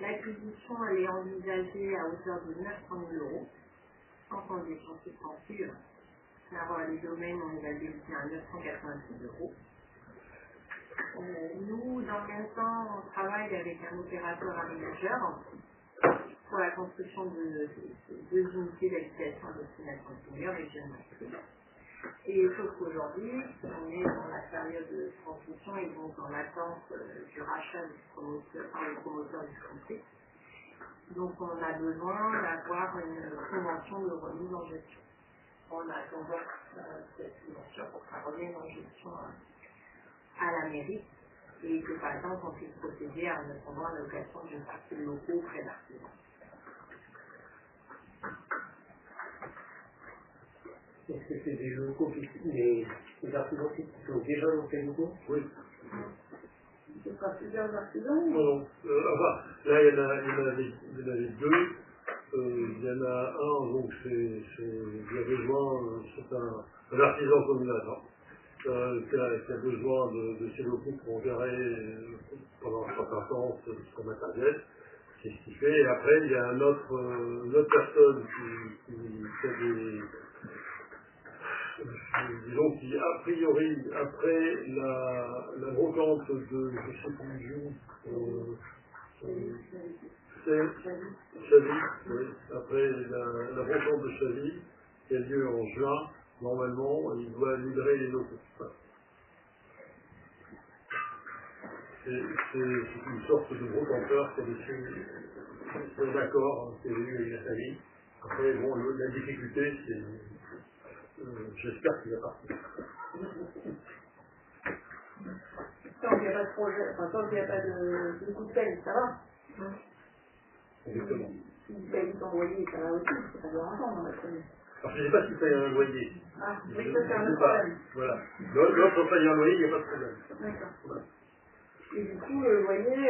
L'acquisition, elle est envisagée à hauteur de 900 000 €, sans condition suspensive. Alors, les domaines, on les a débutés à 986 €. Nous, dans le même temps, on travaille avec un opérateur aménageur pour la construction de 2 unités d'habitation à destination senior et jeunes masculins. Et sauf qu'aujourd'hui, on est dans la période de transition et donc dans l'attente du rachat par le promoteur du chantier. Donc, on a besoin d'avoir une convention de remise en gestion. On attend cette signature pour que ça revienne en gestion à la mairie et que par exemple on puisse procéder à notamment la location d'une partie de locaux auprès d'artisans. Est-ce que c'est des locaux les artisans qui sont déjà dans ces locaux? Oui. C'est pas plusieurs artisans? Non. Enfin, là, il y en avait 2. Il y en a un, donc il y a besoin, c'est un artisan communautaire qui a besoin de ces locaux pour gérer pendant un certain temps son matériel. C'est ce qu'il fait. Et après, il y a une autre personne qui a des... disons qui, a priori, après la brocante de, je ne sais plus où, c'est Chavy, oui. Après la brocante de Chavy, qui a lieu en juin, normalement, il doit livrer les locaux. C'est une sorte de brocanteur qui a déçu un accord qu'il y a eu avec la famille. Après, bon, la difficulté, c'est... j'espère qu'il va partir. Tant qu'il n'y a pas de projet, enfin tant qu'il n'y a pas de coup de peine, ça va. Exactement. Si vous payez son loyer, ça va aussi, parce que ça doit entendre dans la commune. Alors, je ne sais pas si paye un loyer. Ah, Je oui, ne ça c'est un sais autre pas. problème. Voilà. L'autre paye un loyer, il n'y a pas de problème. D'accord. Voilà. Et du coup, le loyer,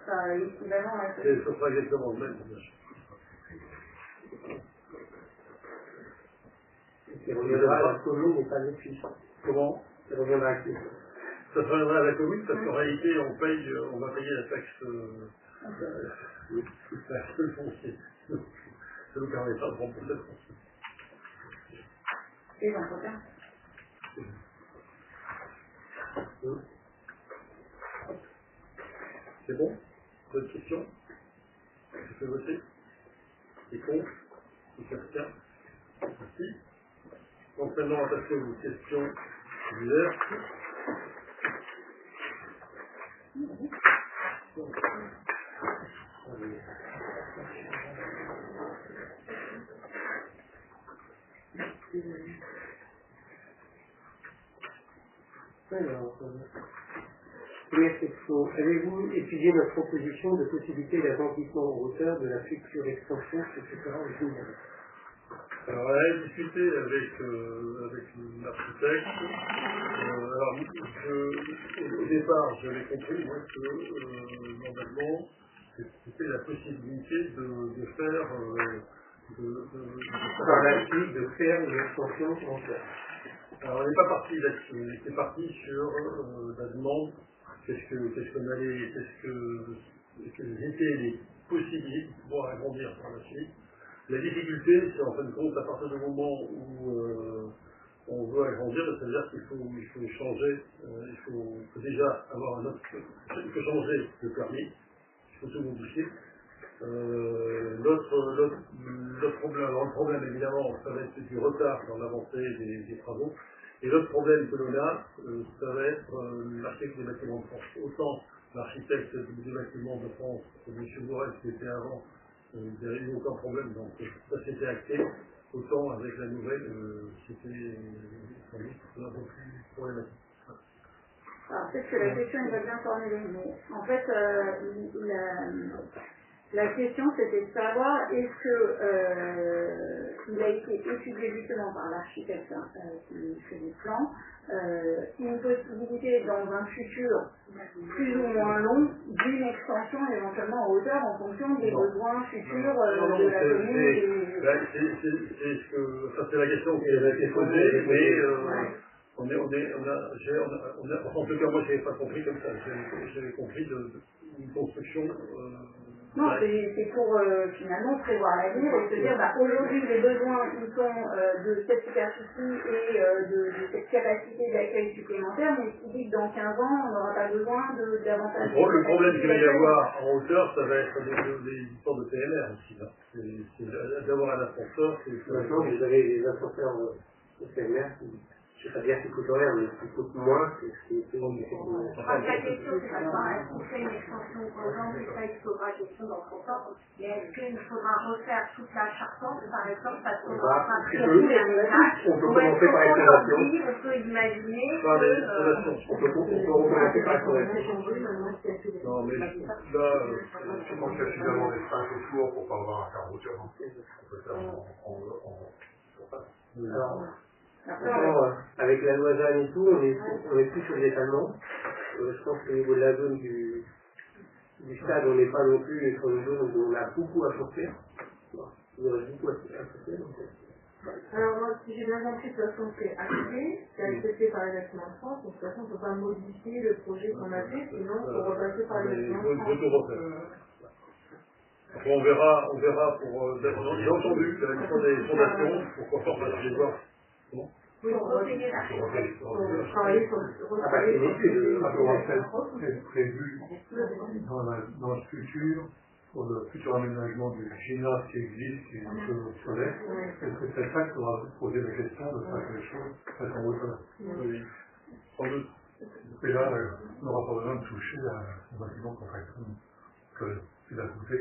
ça est équivalent à ça. Ce sera exactement le même. Bien sûr. Qui reviendra à la commune et pas le fils. Comment? Ça reviendra à qui? Ça reviendra à la commune parce qu'en réalité, on va payer la taxe le foncier. Ça nous permettra de rembourser le foncier. Et l'entretien. C'est bon? D'autres questions? Je fais voter. Qui est contre? Qui s'abstient? Merci. Donc maintenant, on va passer aux questions diverses. Alors, première question. Avez-vous étudié notre proposition de possibilité d'agrandissement en hauteur de la future extension, etc. au Général? Alors, elle a discuté avec l'architecte. Alors, au départ, j'avais compris, moi, que normalement, c'était la possibilité de faire Par la suite, de faire une extension en hauteur. Alors, on n'est pas parti là-dessus, on était parti sur la demande, quelles étaient les possibilités de pouvoir agrandir par la suite. La difficulté, c'est en fin de compte, à partir du moment où on veut agrandir, c'est-à-dire qu'il faut changer, il faut déjà avoir un autre, il faut changer le permis, il faut tout modifier. L'autre problème, alors le problème évidemment, ça va être du retard dans l'avancée des travaux. Et l'autre problème que l'on a, ça va être l'architecte des bâtiments de France. Autant l'architecte des bâtiments de France, M. Bourrel, qui était avant, il n'y avait eu aucun problème, donc ça s'était acté. Autant avec la nouvelle, c'était sans doute un peu plus problématique. Alors peut-être que la question est pas bien formulée, mais en fait, la question c'était de savoir est-ce que il a été étudié justement par l'architecte qui fait des plans, une possibilité dans un futur plus ou moins long d'une extension éventuellement en hauteur en fonction des besoins futurs de la commune. C'est la question qui a été posée, mais en tout cas moi je n'avais pas compris comme ça, j'avais compris une construction. Non, c'est pour finalement prévoir l'avenir et se dire aujourd'hui les besoins ils sont de cette superficie et de cette capacité d'accueil supplémentaire, mais qui dit que dans 15 ans on n'aura pas besoin de davantage. Le problème qu'il va y avoir en hauteur, ça va être des histoires de PMR aussi. C'est d'avoir un ascenseur. Maintenant vous avez les ascenseurs de PMR je ne vais pas dire qu'il coûte rien, mais qui coûte moins que ce qui est payé. Je crois que la question, c'est pas savoir est-ce qu'on fait une extension urgente, et ça, il faudra question dans son temps, mais est-ce qu'il faudra refaire toute la charpente, par exemple, parce qu'on aura pas pris tous les étages, on peut ou est-ce commencer par la fondation. on peut imaginer que... On peut commencer par la fondation. Non, mais là, je pense qu'il y a suffisamment d'espace autour pour pas avoir à faire hauteur. On peut faire Alors, avec la loi ZAN et tout, on est plus sur l'étalement. Je pense qu'au niveau de la zone du stade, on n'est pas non plus sur une zone où on a beaucoup à construire. Il y aurait beaucoup à construire. Alors moi, si j'ai bien compris, de toute façon, c'est accepté par les bâtiments de France, donc de toute façon, on ne peut pas modifier le projet qu'on a fait, sinon il faut repasser par les bâtiments de France. Après, on verra pour... J'ai entendu la mission des fondations, pourquoi pas passer les voir. Bon. Oui, on va travailler sur c'est prévu dans le futur, pour le futur aménagement du gymnase qui existe, qui est un peu obsolète. Est-ce que c'est ça qui aura posé la question de faire quelque chose fasse en hauteur? Oui, sans doute. Et là, on n'aura pas besoin de toucher au bâtiment qu'on fait que c'est d'à côté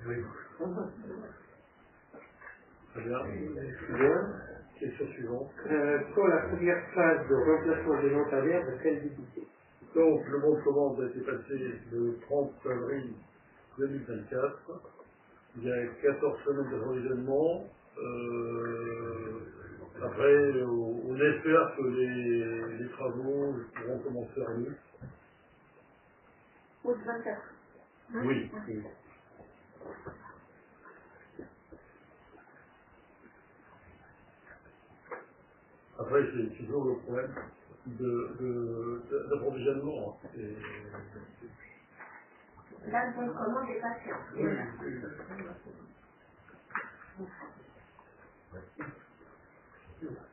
des Très bien. Question suivante. Pour la première phase de remplacement des lampadaires, de quelle visiter? Donc, le bon de commande a été passé le 30 avril 2024. Il y a 14 semaines d'approvisionnement. Après, on espère que les travaux pourront commencer en août. Août 24. Oui. Oui. Après, c'est toujours le problème d'approvisionnement. Là, le bon de commande est passé. Oui.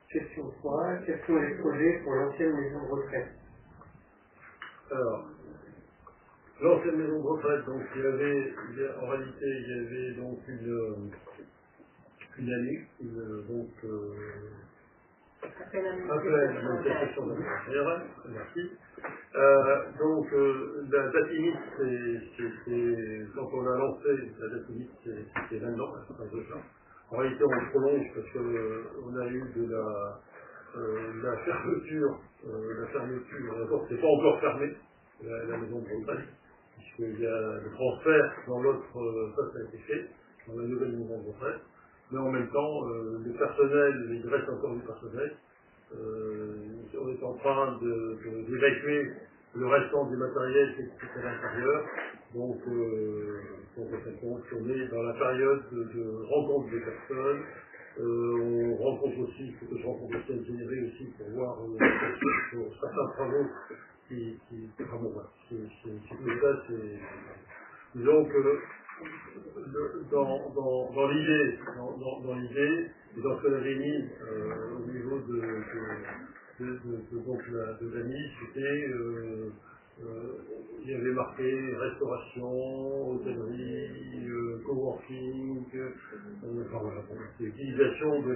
Question 3. Quels sont les projets pour l'ancienne maison de retraite? Alors, l'ancienne maison de retraite, donc en réalité, il y avait donc une annexe, appel à manifestation d'intérêt, merci. Donc, la date limite, quand on a lancé, la date limite, c'est maintenant, déjà. En réalité, on prolonge parce qu'on a eu de la fermeture, d'abord, c'est pas encore fermé, la maison de retraite, puisqu'il y a le transfert dans l'autre, ça a été fait, dans la nouvelle maison de retraite. Mais en même temps, le personnel, il reste encore du personnel. On est en train d'évacuer le restant du matériel qui est à l'intérieur. Donc, on est dans la période de rencontre des personnes. On rencontre aussi, il faut que je rencontre aussi l'ingénierie aussi pour voir sur certains travaux enfin bon, voilà, c'est tout ça, disons que dans l'idée, et dans ce qu'on avait mis au niveau de la mise, c'était il y avait marqué restauration, hôtellerie, coworking, enfin voilà, l'utilisation de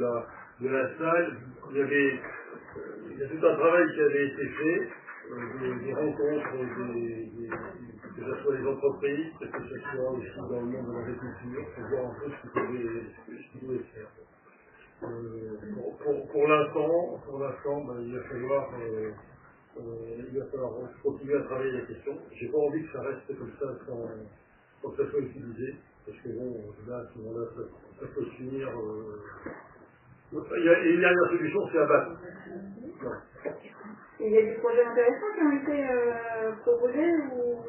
la salle. Il y a tout un travail qui avait été fait, des rencontres, que ce soit les entreprises, que ce soit aussi dans le monde de l'agriculture, pour voir un peu ce qu'ils pouvaient faire. Pour l'instant, il va falloir continuer à travailler la question. J'ai pas envie que ça reste comme ça sans que ça soit utilisé, parce que bon, là, à ce moment-là, ça peut se finir. Il y a une dernière solution, c'est abattre. Il y a des projets intéressants qui ont été proposés ou...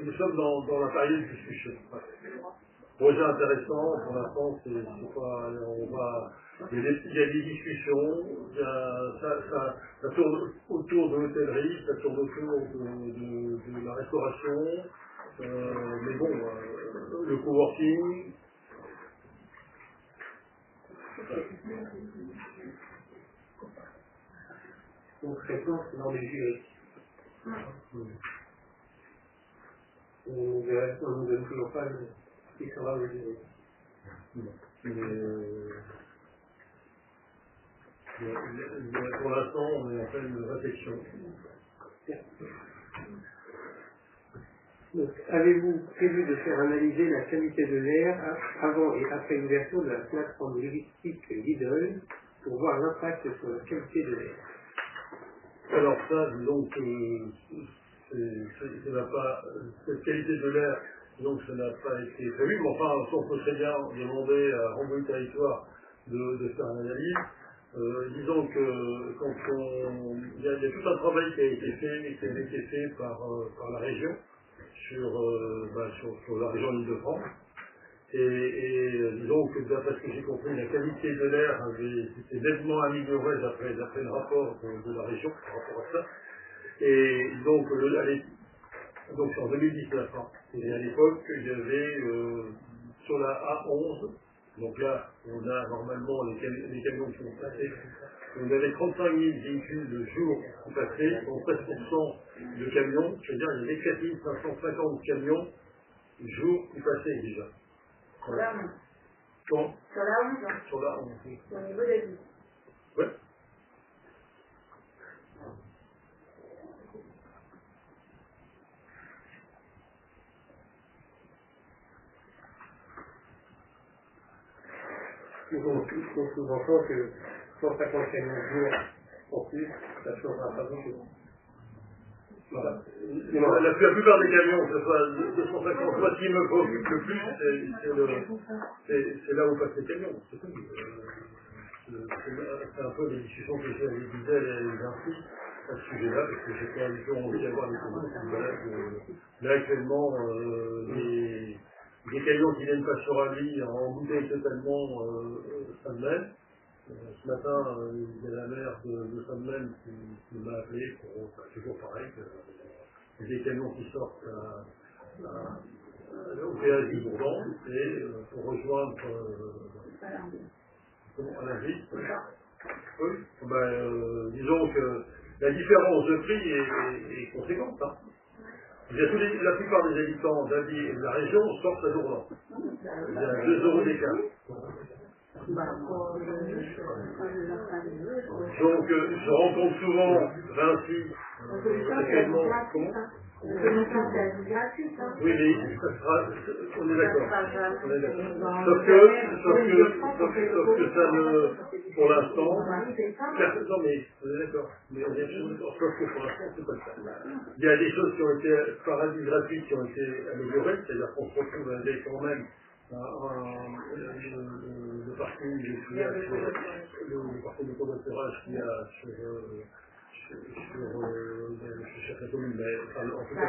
Nous sommes dans la période de discussion. Projet intéressant, pour l'instant, il y a des discussions, ça tourne autour de l'hôtellerie, ça tourne autour de la restauration, mais bon, le coworking. Donc, réponse dans les jurys. On nous donne toujours pas qui sera le jury. Pour l'instant, on est en pleine réflexion. Donc, avez-vous prévu de faire analyser la qualité de l'air avant et après l'ouverture de la plateforme logistique Lidl pour voir l'impact sur la qualité de l'air? Alors ça, disons que cette qualité de l'air, donc ça n'a pas été prévu, mais enfin, on peut très bien demander à Rambouillet Territoire de faire une analyse. Disons que il y a tout un travail qui a été fait par la région sur la région d'Île-de-France. Et disons que d'après ce que j'ai compris, la qualité de l'air s'était nettement améliorée d'après le rapport de la région par rapport à ça. Et donc, c'est en 2019. Hein. Et à l'époque, il y avait sur la A11, donc là, on a normalement les camions qui ont passé. On avait 35 000 véhicules de jour qui passaient, dont 13% de camions, c'est-à-dire il y avait 4 550 camions jour qui passaient déjà. Sur la 11. Quand Sur la 11. Sur la 11. Au niveau des villes. Ouais. On sous-entend que 150 camions de jour en plus, ça ne changera pas grand-chose. Voilà. La plupart des camions, que ce soit 250, moi, ce qui me préoccupe le plus, c'est là où passent les camions. C'est tout. C'est un peu les discussions que j'ai avec Diesel et les Vinci à ce sujet-là, parce que j'ai pas du tout envie d'avoir des camions qui me baladent. Là, actuellement, des camions qui viennent pas sur un lit en bouteille totalement Sainte-Même. Ce matin, il y a la maire de Sainte-Même qui m'a appelé pour toujours pareil, des camions qui sortent au péage du Bourdan et pour rejoindre à la ville. Oui, disons que la différence de prix est conséquente. Hein. La plupart des habitants de la région sortent à Dourdan. Il y a 2 € d'écart. Donc, je rencontre souvent Vinci, actuellement. Comment? Oui, mais ça sera. On est d'accord. Sauf que ça ne. Pour l'instant. Non, mais on est d'accord. Mais on est sauf que pour l'instant, c'est pas le cas. Il y a des choses qui ont été paradis gratuites qui ont été améliorées, c'est-à-dire qu'on se retrouve avec quand même. Le parking qu'il y a sur le parking de covoiturage qu'il y a sur la commune, mais en tout cas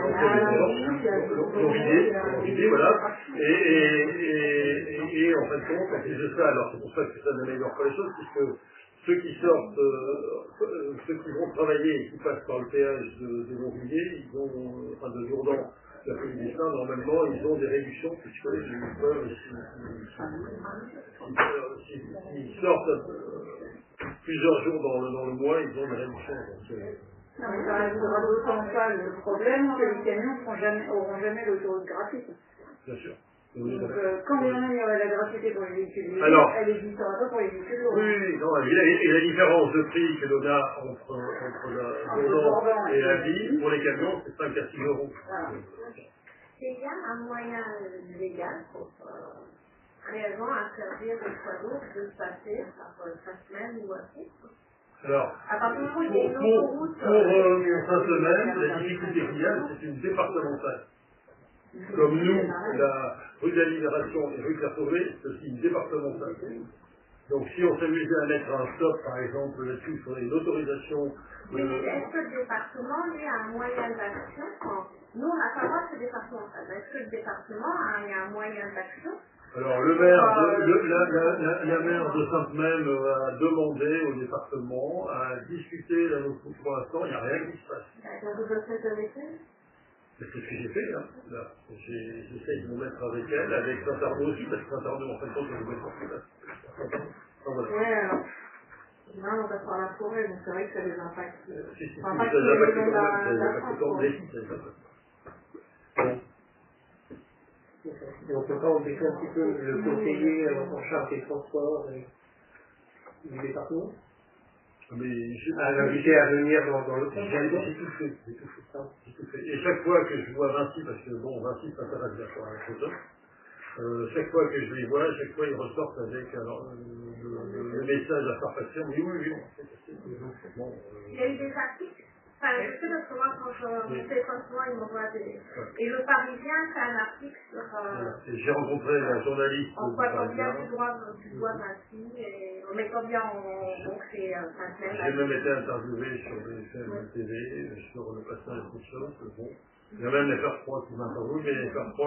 l'Orvidé, voilà. Et en fin de compte, en plus de ça, alors c'est pour ça que ça n'améliore pas les choses, puisque ceux qui sortent, ceux qui vont travailler et qui passent par le péage de l'Orvidé, ils ont, enfin de Jourdan, la commune des Saints, normalement, ils ont des réductions puisque s'ils sortent plusieurs jours dans le mois, ils ont des réductions. Non, mais ça résoudra d'autant pas le problème que les camions n'auront jamais l'autoroute gratuite. Bien sûr. Donc, quand bien même il y aurait la gratuité pour les véhicules légers, elle n'existera pas pour les véhicules lourds. Oui, non, et la différence de prix que l'on a entre la Bourdan et la vie, pour les camions, c'est 5 à 6 €. Voilà. Il y a un moyen légal pour réellement interdire aux poids lourds de passer par 5 semaines ou ainsi. Alors, à partir du moment où il y a une autoroute. Pour Sainte-Même, la difficulté qu'il y a, c'est une départementale. Comme nous, la rue de la Libération et rue Claire-Sauvé, c'est aussi une départementale. Donc si on s'amusait à mettre un stop, par exemple, là-dessus, il faudrait une autorisation. Oui, mais est-ce que le département, lui, a un moyen d'action Nous, on n'a pas le droit de ce départemental. Est-ce que le département a un moyen d'action? Alors, la maire de Sainte-Même a demandé au département à discuter là, pour l'instant, il n'y a rien qui se passe. Donc, vous faites avec elle? C'est ce que j'ai fait, hein. J'essaye de me mettre avec elle, avec Saint-Arnaud aussi, parce que Saint-Arnaud, en fait, je ne vais pas faire. Voilà. Ouais, alors. Là, on va par la forêt, donc c'est vrai que ça les impacte. Si, ça impacte ça les impacte quand même, Bon. Et on peut pas embêter un petit peu le conseiller en charge des transports du département? À l'inviter à venir dans le coin. J'ai tout fait. Et chaque fois que je vois Vinci, parce que bon, Vinci s'intéresse bien à la chose, chaque fois que je les vois, chaque fois ils ressortent avec le message à faire passer. On dit oui. Bon, il y a eu des articles. Enfin, je sais parce que moi, quand je fais souvent, ils m'envoient des. Et le Parisien, c'est un article sur. J'ai rencontré la journaliste. En pointant bien du doigt Vinci, et en mettant bien donc c'est Sainte-Même. J'ai même été interviewé sur BFM TV, sur le passage de choses. Bon. Il y a même les FR3 qui m'interviewent, mais les FR3,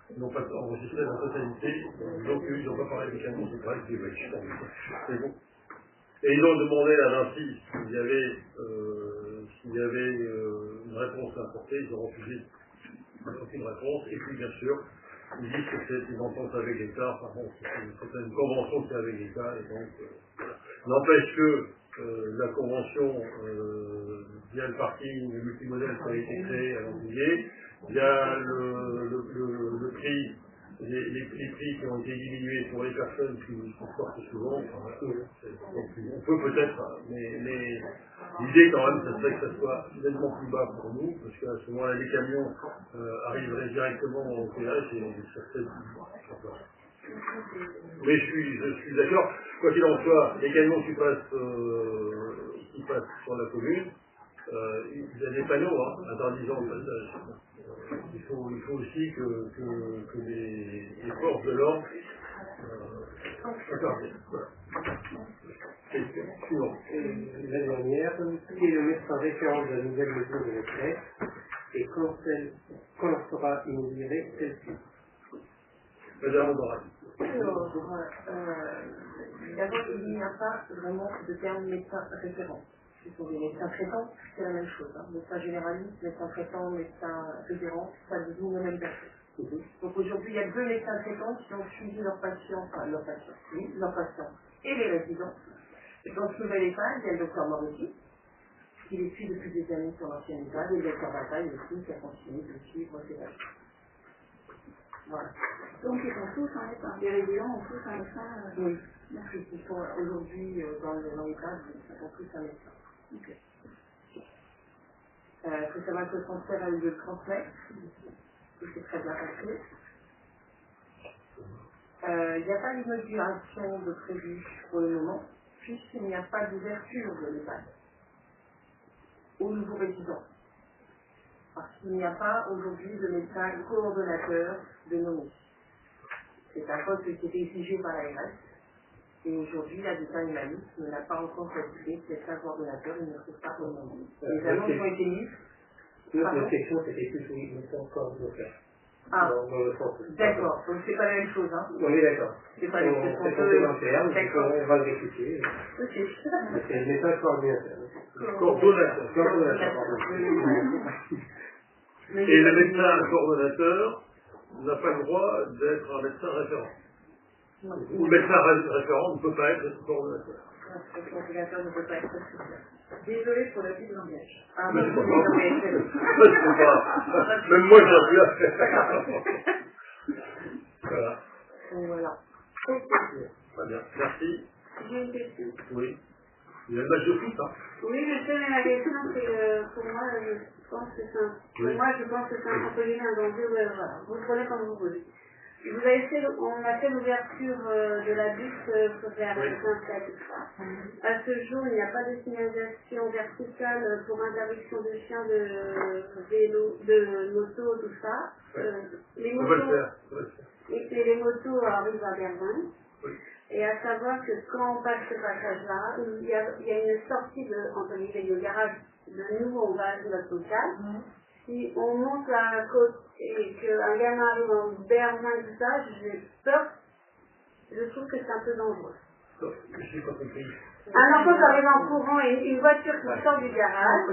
ils n'ont pas enregistré la totalité. Donc, ils n'ont pas parlé des camions, c'est vrai que c'est bon. Et ils ont demandé à Vinci s'il y avait une réponse à apporter, ils ont refusé aucune réponse. Et puis, bien sûr, ils disent que c'est une entente avec l'État, enfin bon, c'est une convention qui est avec l'État, et donc, voilà. N'empêche que la convention, via le parking multimodèle qui a été créé à l'Antillet, il y a le prix, les prix qui ont été diminués pour les personnes qui sortent souvent. Enfin, on peut peut-être, mais l'idée quand même, ce serait que ça soit nettement plus bas pour nous, parce qu'à ce moment-là, les camions arriveraient directement au péage et ça serait mais je suis d'accord. Quoi qu'il en soit, les camions qui passent sur la commune, il y a des panneaux interdisant le passage. Il faut aussi que les forces de l'ordre interdisent. Voilà. Question suivante. La dernière, qui est le médecin référent de la nouvelle mesure de l'ECRES et quand sera inaugurée celle-ci. Madame Morat. Alors, d'abord, il n'y a pas vraiment de terme médecin référent. Ce sont des médecins traitants, c'est la même chose. Médecin généraliste, médecin traitant, médecin référent, ça désigne la même personne. Donc aujourd'hui, il y a 2 médecins traitants qui ont suivi leurs patients et les résidents. Et dans ce nouvel EHPAD, il y a le docteur Moretti, qui les suit depuis des années sur l'ancienne EHPAD, et le docteur Bataille aussi, qui a continué de suivre ses patients. Voilà. Donc ils sont tous en médecin. Les résidents ont tous un médecin. Oui. Ils sont aujourd'hui dans l'EHPAD, ils sont tous un médecin. Okay. Il faut savoir que le transfert a eu lieu le 30 mai, que c'est très bien passé. Il n'y a pas d'inauguration de prévu pour le moment, puisqu'il n'y a pas d'ouverture de l'EHPAD aux nouveaux résidents. Parce qu'il n'y a pas aujourd'hui de médecin coordonnateur de nommé. C'est un poste qui a été exigé par l'ARS. Et aujourd'hui, l'habitat humaniste ne l'a pas encore calculé, médecin coordonnateur, il ne trouve pas pour le moment. Les annonces ont été mises. Notre question, c'était plus oui, médecin coordonnateur. Ah, dans le sens. d'accord, donc c'est pas la même chose, hein. On est d'accord. C'est pas la même chose. C'est complémentaire, on va le répliquer. Ok. C'est le médecin coordonnateur. Coordonnateur. Et le médecin coordonnateur n'a pas le droit d'être un médecin référent. Ou le médecin référent ne peut pas être coordonnateur. Le coordonnateur ne peut pas être référent. Désolé pour le petit langage. Ah, Mais non, c'est pas non, grave. mais C'est pas. Même moi, j'ai plus à faire. Voilà. voilà. Très bien. Merci. J'ai une question. Oui. Il y a le match de foot, hein. Oui, je sais, mais la question, c'est pour moi, je pense que c'est un entre guillemets un danger. Voilà. Vous le prenez comme vous voulez. On a fait l'ouverture de la bus vers Saint-Claude, tout ça. À ce jour, il n'y a pas de signalisation verticale pour interdiction de chiens, de vélo, de moto, tout ça. Les On va le motos, faire. et les motos arrivent à Berlin. Oui. Et à savoir que quand on passe ce passage-là, il y a une sortie entre guillemets, le garage de nous, on va à notre local. Si on monte à la côte et qu'un gamin arrive en Berlin, tout ça, j'ai peur. Je trouve que c'est un peu dangereux. Je n'ai pas compris. Un enfant qui arrive en courant et une voiture qui sort du garage.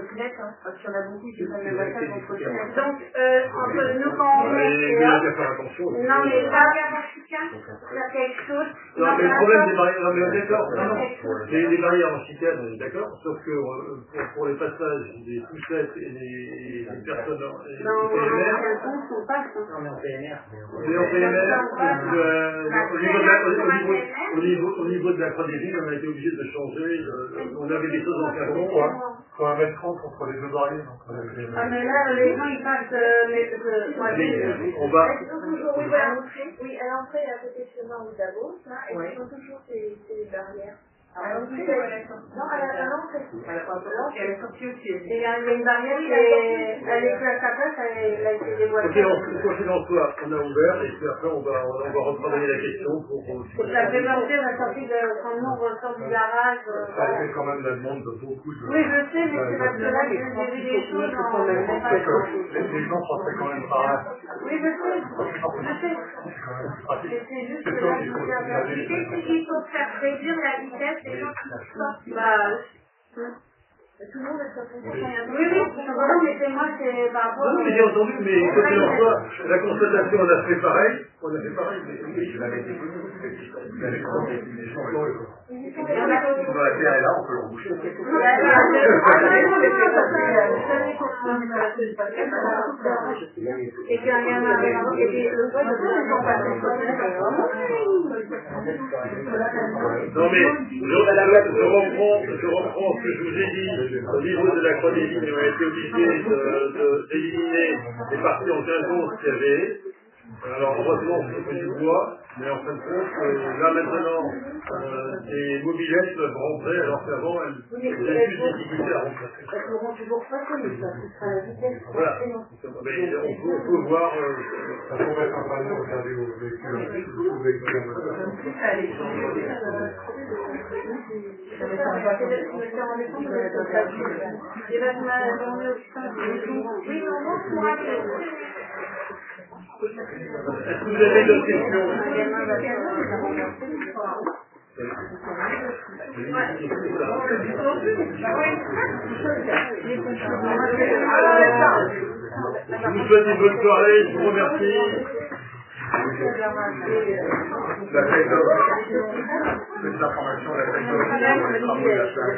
Parce qu'il y en a beaucoup qui prennent le voiture contre le chien. Donc, entre nous, quand on est. Il y a qu'à faire attention. Non, mais là, il y a quelque chose. Non, mais le problème des barrières, non, mais d'accord, non, les barrières en chicane, on est d'accord, sauf que pour les passages des poussettes et des personnes Non, on passe. Non, mais en PNR. Et en PMR, au niveau de la Croix des Villes, on a été obligé de changer, on avait des choses en carton. Il faut 1,30 m entre les deux barrières. Ah, mais là, les gens, ils passent. On va. Oui, à l'entrée, à côté de chemin ou d'Avos, et ils ont toujours ces barrières. À l'entrée, non, à l'entrée. à la sortie aussi. Il y a une barrière qui est plus à sa place, elle a été dévoilée. Quoi qu'il en soit, on a ouvert et puis après on va retravailler la question pour. La prévention, la sortie de quand nous on ressort du garage. Ça fait quand même la demande de beaucoup de. Oui, je sais, mais c'est parce que là, j'ai vu des choses en. Les gens pensaient quand même pas. Oui, je sais. C'est juste que là, je vous dis, il faut faire réduire la vitesse des gens qui sortent. Tout le monde est sur son Oui, mais c'est moi, c'est par rapport. Non, mais j'ai entendu, mais quoi qu'il en soit, la constatation, on a fait pareil, mais Il avait été connu, il avait commencé les gens. on va la faire et là, on peut le reboucher. Et qu'un gamin avait et le vote Non mais, je reprends ce que je vous ai dit, au niveau de la Croix des Vignes, on a été obligé d'éliminer les parties en 15 qu'il y avait. Alors heureusement, c'est du bois. Mais en fin de compte, là maintenant, des mobilettes peuvent rentrer alors qu'avant, elles avaient plus de difficultés à rentrer. Elles seront toujours pas connues, ça, ce sera la vitesse. Voilà. Mais on peut voir... Ça pourrait être un panneau interdit aux véhicules à moteur. Est-ce que vous avez d'autres questions? Je vous souhaite une bonne soirée, je vous remercie. La fête d'information, la fête sur les travaux de la place